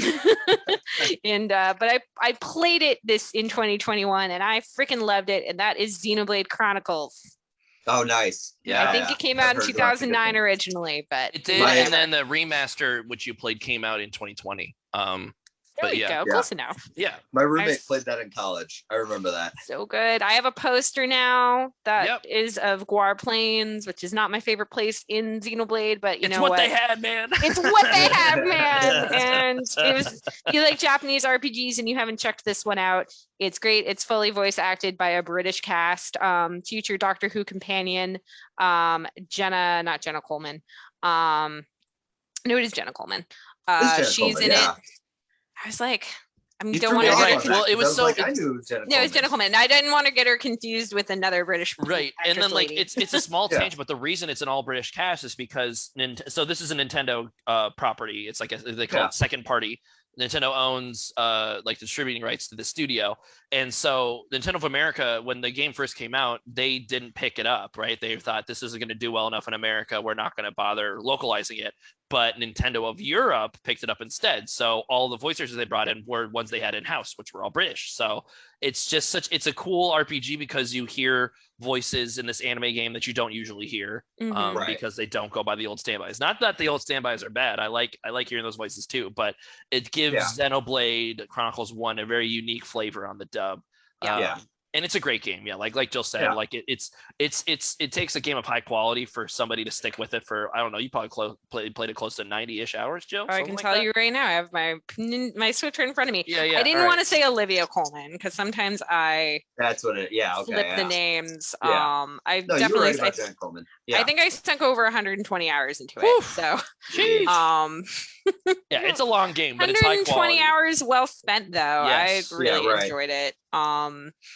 I played it in 2021 and I freaking loved it, and that is Xenoblade Chronicles. Oh, nice. Yeah. I think it came out in 2009 originally, but it did. And then the remaster, which you played, came out in 2020. There we go. Close enough. Yeah. My roommate played that in college. I remember that. So good. I have a poster now that is of Guar Plains, which is not my favorite place in Xenoblade, but you know what? It's what they had, man. It's what they had, man. And it was, if you like Japanese RPGs and you haven't checked this one out, it's great. It's fully voice acted by a British cast. Future Doctor Who companion, not Jenna Coleman. No, it is Jenna Coleman. She's in it. I was like, I don't want to get her. Well, it was so. Like, I knew Jenna Coleman. No, it's Jenna Coleman. I didn't want to get her confused with another British. Right, and then like lady. it's a small change, but the reason it's an all British cast is because so this is a Nintendo property. It's like they call it second party. Nintendo owns like distributing rights to the studio, and so Nintendo of America, when the game first came out, they didn't pick it up. Right, they thought this isn't going to do well enough in America. We're not going to bother localizing it. But Nintendo of Europe picked it up instead. So all the voice actors they brought in were ones they had in house, which were all British. So it's just it's a cool RPG because you hear voices in this anime game that you don't usually hear because they don't go by the old standbys. Not that the old standbys are bad. I like hearing those voices too, but it gives Xenoblade Chronicles 1 a very unique flavor on the dub. And it's a great game. Yeah. Like Jill said, like it takes a game of high quality for somebody to stick with it for, I don't know, you probably played it close to 90-ish hours, Jill. I can tell you right now, I have my Switch in front of me. Yeah. I didn't want to say Olivia Coleman because sometimes that's what it. Yeah. Okay. Flip the names. Yeah. I no, definitely. Right about Jenna Coleman. Yeah. I think I sunk over 120 hours into it. So. Yeah, it's a long game, but it's high quality. 120 hours well spent though. Yes. I really enjoyed it.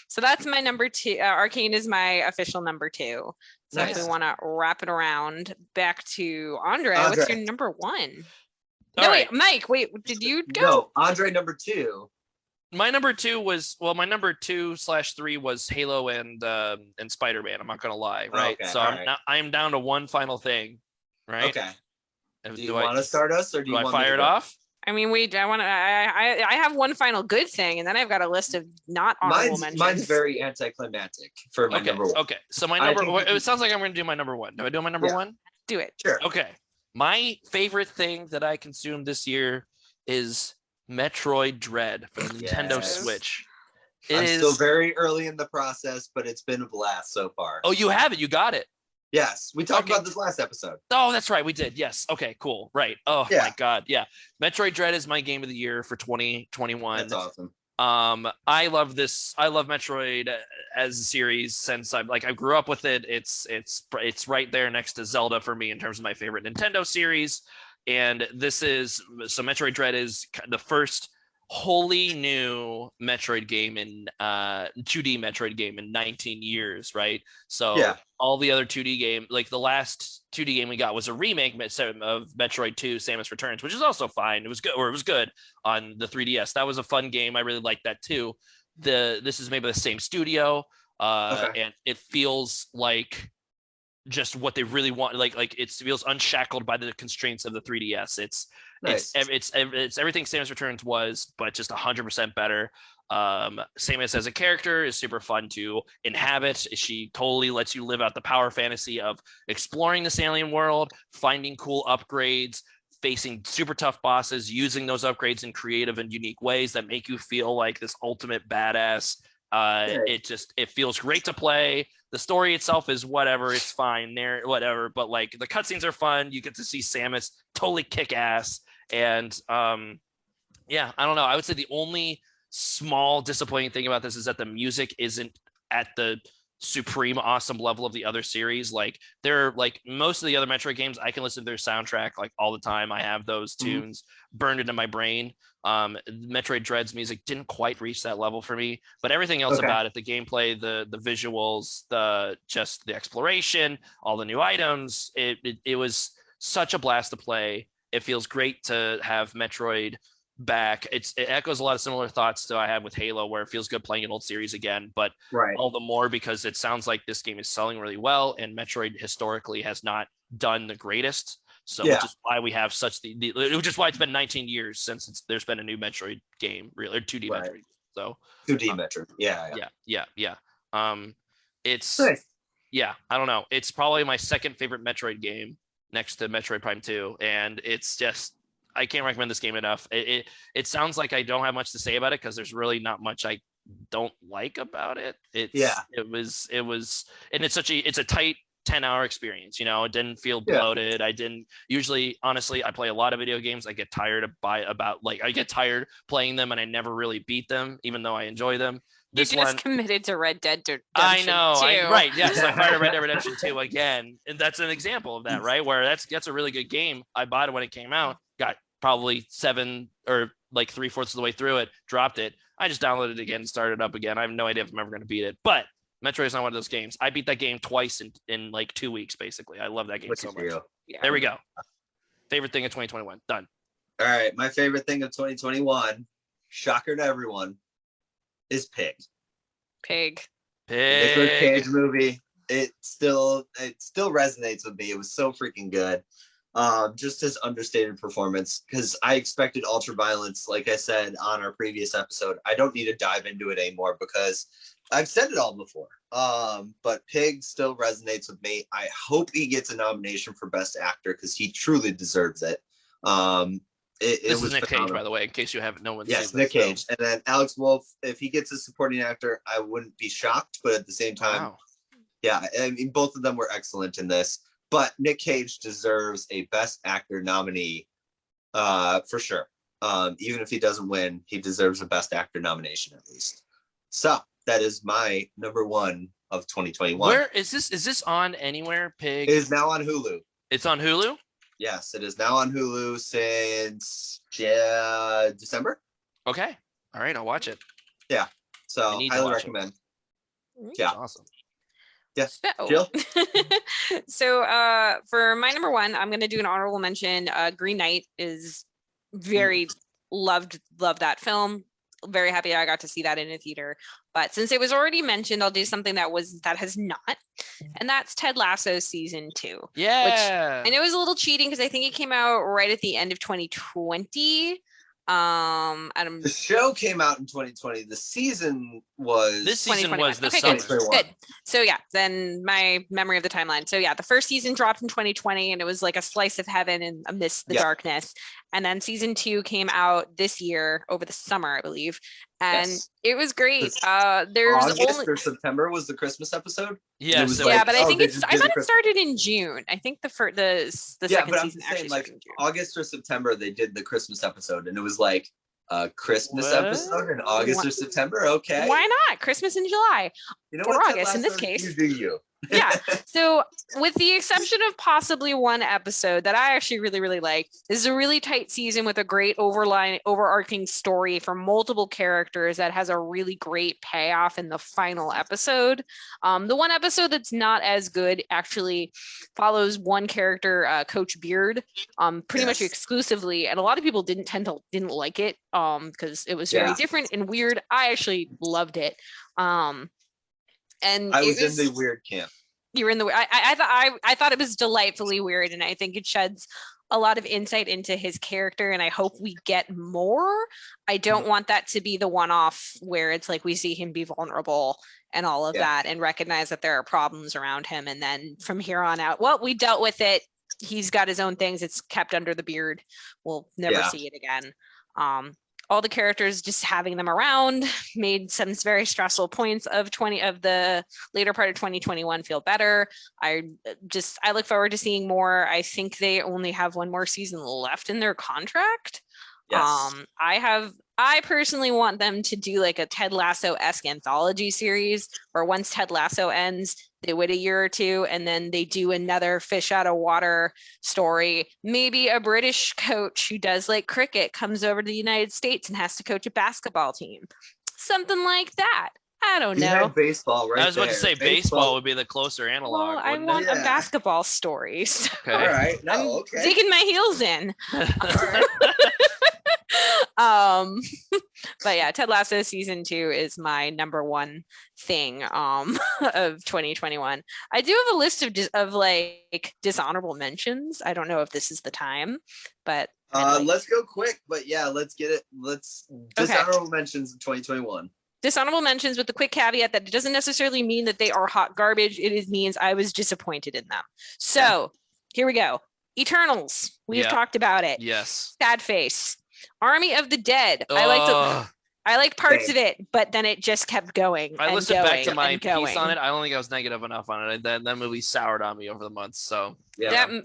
So that's my number 2. Arcane is my official number 2. So if we want to wrap it around back to Andre, what's your number 1? Wait, Mike, did you go? No, Andre number 2. My number 2 was my number 2/3 was Halo and Spider-Man. I'm not gonna lie, right? Okay, so I'm down to one final thing, right? Okay. Do you want to start us, or do you want I fire it off? I mean, I have one final good thing, and then I've got a list of not honorable mentions. Mine's very anticlimactic for my number 1. Okay, so my number. It sounds like I'm going to do my number 1. Do I do my number 1? Do it. Sure. Okay. My favorite thing that I consumed this year is Metroid Dread for the Nintendo Yes. Switch. I'm still very early in the process, but it's been a blast so far. Oh, you have it. You got it. Yes, we talked about this last episode. Oh, that's right. We did. Yes. Okay, cool. Right. Oh my God. Yeah. Metroid Dread is my game of the year for 2021. That's awesome. I love this. I love Metroid as a series since I grew up with it. It's right there next to Zelda for me in terms of my favorite Nintendo series. And Metroid Dread is the first wholly new Metroid game in 2D Metroid game in 19 years, right? So all the other 2D game, like the last 2D game we got was a remake of Metroid 2 Samus Returns, which is also fine. It was good on the 3DS. That was a fun game. I really liked that too. This is maybe the same studio, and it feels like just what they really want. Like it feels unshackled by the constraints of the 3DS. It's everything Samus Returns was, but just 100% better. Samus as a character is super fun to inhabit. She totally lets you live out the power fantasy of exploring this alien world, finding cool upgrades, facing super tough bosses, using those upgrades in creative and unique ways that make you feel like this ultimate badass. It feels great to play. The story itself is whatever, it's fine there, whatever. But like the cutscenes are fun. You get to see Samus totally kick ass. And I don't know. I would say the only small disappointing thing about this is that the music isn't at the supreme awesome level of the other series. Like they're like most of the other Metroid games, I can listen to their soundtrack like all the time. I have those tunes burned into my brain. Metroid Dread's music didn't quite reach that level for me, but everything else about it, the gameplay, the visuals, the exploration, all the new items, it was such a blast to play. It feels great to have Metroid back. It echoes a lot of similar thoughts that I had with Halo, where it feels good playing an old series again, but all the more because it sounds like this game is selling really well, and Metroid historically has not done the greatest. So which is why we have such which is why it's been 19 years since there's been a new Metroid game, really, or 2D Metroid. So 2D Metroid. Yeah. It's nice. I don't know. It's probably my second favorite Metroid game next to Metroid Prime 2, and it's just I can't recommend this game enough. It sounds like I don't have much to say about it because there's really not much I don't like about it. It was and it's a tight 10-hour experience. You know, it didn't feel bloated. I didn't usually, honestly, I play a lot of video games. I get tired I get tired playing them and I never really beat them, even though I enjoy them. This one committed to Red Dead Redemption. I know, right? Yes, I fired Red Dead Redemption 2 again, and that's an example of that, right? Where that's a really good game. I bought it when it came out, got probably 7 or like 3/4 of the way through it, dropped it. I just downloaded it again, started up again. I have no idea if I'm ever going to beat it, but Metroid is not one of those games. I beat that game twice in like 2 weeks, basically. I love that game so much. Yeah. There we go. Favorite thing of 2021. Done. All right, my favorite thing of 2021, shocker to everyone, is Pig. Pig. Nicolas Cage movie. It still resonates with me. It was so freaking good. Just his understated performance, because I expected ultra violence. Like I said on our previous episode, I don't need to dive into it anymore because I've said it all before. But Pig still resonates with me. I hope he gets a nomination for Best Actor because he truly deserves it. This is Nick Cage, by the way, in case you haven't known. Yes, Nick Cage. And then Alex Wolff, if he gets a supporting actor, I wouldn't be shocked. But at the same time, I mean, both of them were excellent in this. But Nick Cage deserves a Best Actor nominee for sure. Even if he doesn't win, he deserves a Best Actor nomination at least. So that is my number one of 2021. Where is this? Is this on anywhere? Pig? It is now on Hulu. It's on Hulu? Yes, it is now on Hulu since December. Okay. All right, I'll watch it. Yeah. So highly recommend. Yeah. Awesome. Yes. So, Jill? So for my number one, I'm going to do an honorable mention. Green Knight is very loved that film. Very happy I got to see that in a theater. But since it was already mentioned, I'll do something that has not, and that's Ted Lasso season 2. Yeah. Which I know is a little cheating because I think it came out right at the end of 2020. And The show came out in 2020. The season was This season 2021. was this Okay, summer. good. 2021. Good. So yeah, then my memory of the timeline. So yeah, the first season dropped in 2020 and it was like a slice of heaven and amidst the Yeah. darkness. And then season 2 came out this year over the summer, I believe. And Yes. it was great. This There's August only or September was the Christmas episode. Yes, was it yeah, like, but I oh, think they it's just I did thought the it Christmas- started in June. I think the Yeah, second but I'm season just actually saying, like started in June. August or September, they did the Christmas episode, and it was like a Christmas What? episode in August Why- or September. Okay, Why not? Christmas in July. you know or what? Ted August in this Lasso, case. you do you. Yeah. So with the exception of possibly one episode that I actually really, really like, this is a really tight season with a great overarching story for multiple characters that has a really great payoff in the final episode. The one episode that's not as good actually follows one character, Coach Beard, pretty much Yes. exclusively, and a lot of people didn't like it because it was very Yeah. different and weird. I actually loved it. And I it was in the weird camp. you were in the I thought it was delightfully weird, and I think it sheds a lot of insight into his character, and I hope we get more. I don't want that to be the one-off where it's like we see him be vulnerable and all of Yeah. that and recognize that there are problems around him, and then from here on out, well, we dealt with it. He's got his own things. It's kept under the beard. We'll never Yeah. see it again. All the characters, just having them around made some very stressful points of the later part of 2021 feel better. I look forward to seeing more. I think they only have one more season left in their contract. Yes. I personally want them to do like a Ted Lasso-esque anthology series where once Ted Lasso ends, they wait a year or two and then they do another fish out of water story. Maybe a British coach who does like cricket comes over to the United States and has to coach a basketball team. Something like that. I don't You know. had baseball right I was about to there. say baseball would be the closer analog. Well, I wouldn't want it? a Yeah. basketball story. So Okay. All right. No. I'm Okay. digging my heels in. All right. But yeah, Ted Lasso season 2 is my number one thing of 2021. I do have a list of like dishonorable mentions. I don't know if this is the time, but Let's go quick, but yeah, let's get it. Let's dishonorable mentions of 2021. Dishonorable mentions with the quick caveat that it doesn't necessarily mean that they are hot garbage. It means I was disappointed in them. So here we go. Eternals. We've talked about it. Yes. Sad face. Army of the Dead. Ugh. I like parts Same. of it, but then it just kept going. I and listened back to going my and piece going. on it. I don't think I was negative enough on it. That movie soured on me over the months. So Yeah.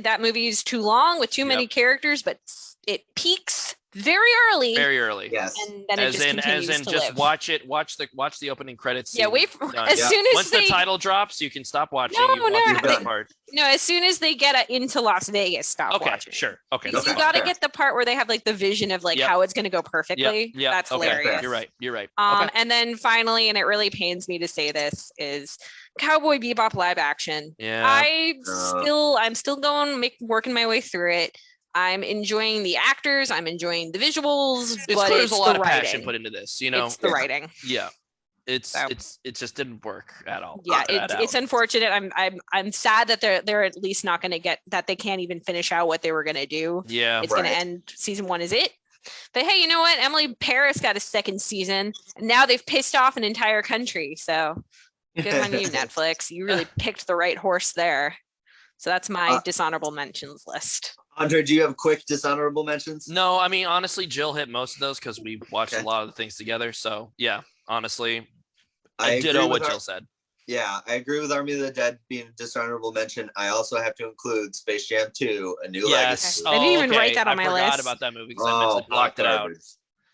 That movie is too long with too many characters, but it peaks very early. very early. Yes. And then it just continues to just live. watch it. Watch the opening credits. Yeah, scene. wait for, Done. as Yeah. soon as Once they the title drops, you can stop watching. No, You watch no, the no. first part. no, as soon as they get into Las Vegas, stop Okay, watching. sure. Okay, Because that's you fine. got to Fair. get the part where they have like the vision of like Yep. how it's going to go perfectly. Yeah, That's okay. hilarious. You're right. You're right. Okay. And then finally, and it really pains me to say this, is Cowboy Bebop live action. Yeah. I'm still working my way through it. I'm enjoying the actors. I'm enjoying the visuals, It's but clear it's there's a lot the of writing. passion put into this. You know. It's the Yeah. writing. Yeah. So- It just didn't work at all. Yeah, At all. it's unfortunate. I'm sad that they're at least not going to get that. They can't even finish out what they were going to do. Yeah. It's going Right. to end. Season 1 is it. But hey, you know what? Emily Paris got a second season, and now they've pissed off an entire country. So good on you, Netflix. You really picked the right horse there. So that's my dishonorable mentions list. Andre, do you have quick dishonorable mentions? No, I mean honestly, Jill hit most of those because we watched Okay. a lot of the things together. So yeah, honestly, I I agree ditto with what Jill said. Yeah, I agree with Army of the Dead being a dishonorable mention. I also have to include Space Jam 2, A New Yes. Legacy. I didn't even write that on I my forgot list. about that movie because I mentally hot blocked it out. garbage.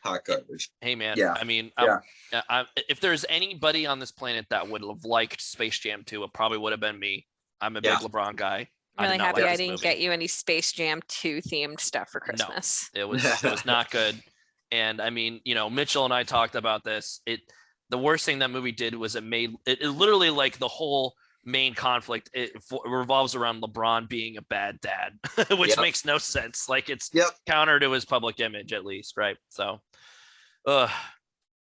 Hot garbage. Hey man, Yeah. I mean, Yeah. if there's anybody on this planet that would have liked Space Jam 2, it probably would have been me. I'm a big Yeah. LeBron guy. I'm I really did not happy like I this didn't movie. get you any Space Jam 2 themed stuff for Christmas. It was not good. And I mean, you know, Mitchell and I talked about this. The worst thing that movie did was it literally like the whole main conflict revolves around LeBron being a bad dad, which Yep. makes no sense. Like it's Yep. counter to his public image at least, right? So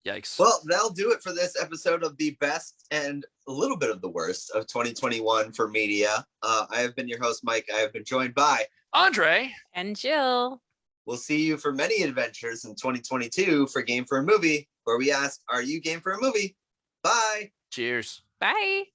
yikes. Well, that'll do it for this episode of the best and a little bit of the worst of 2021 for media. I have been your host, Mike. I have been joined by Andre. And Jill. We'll see you for many adventures in 2022 for Game for a Movie, where we ask, are you game for a movie? Bye. Cheers. Bye.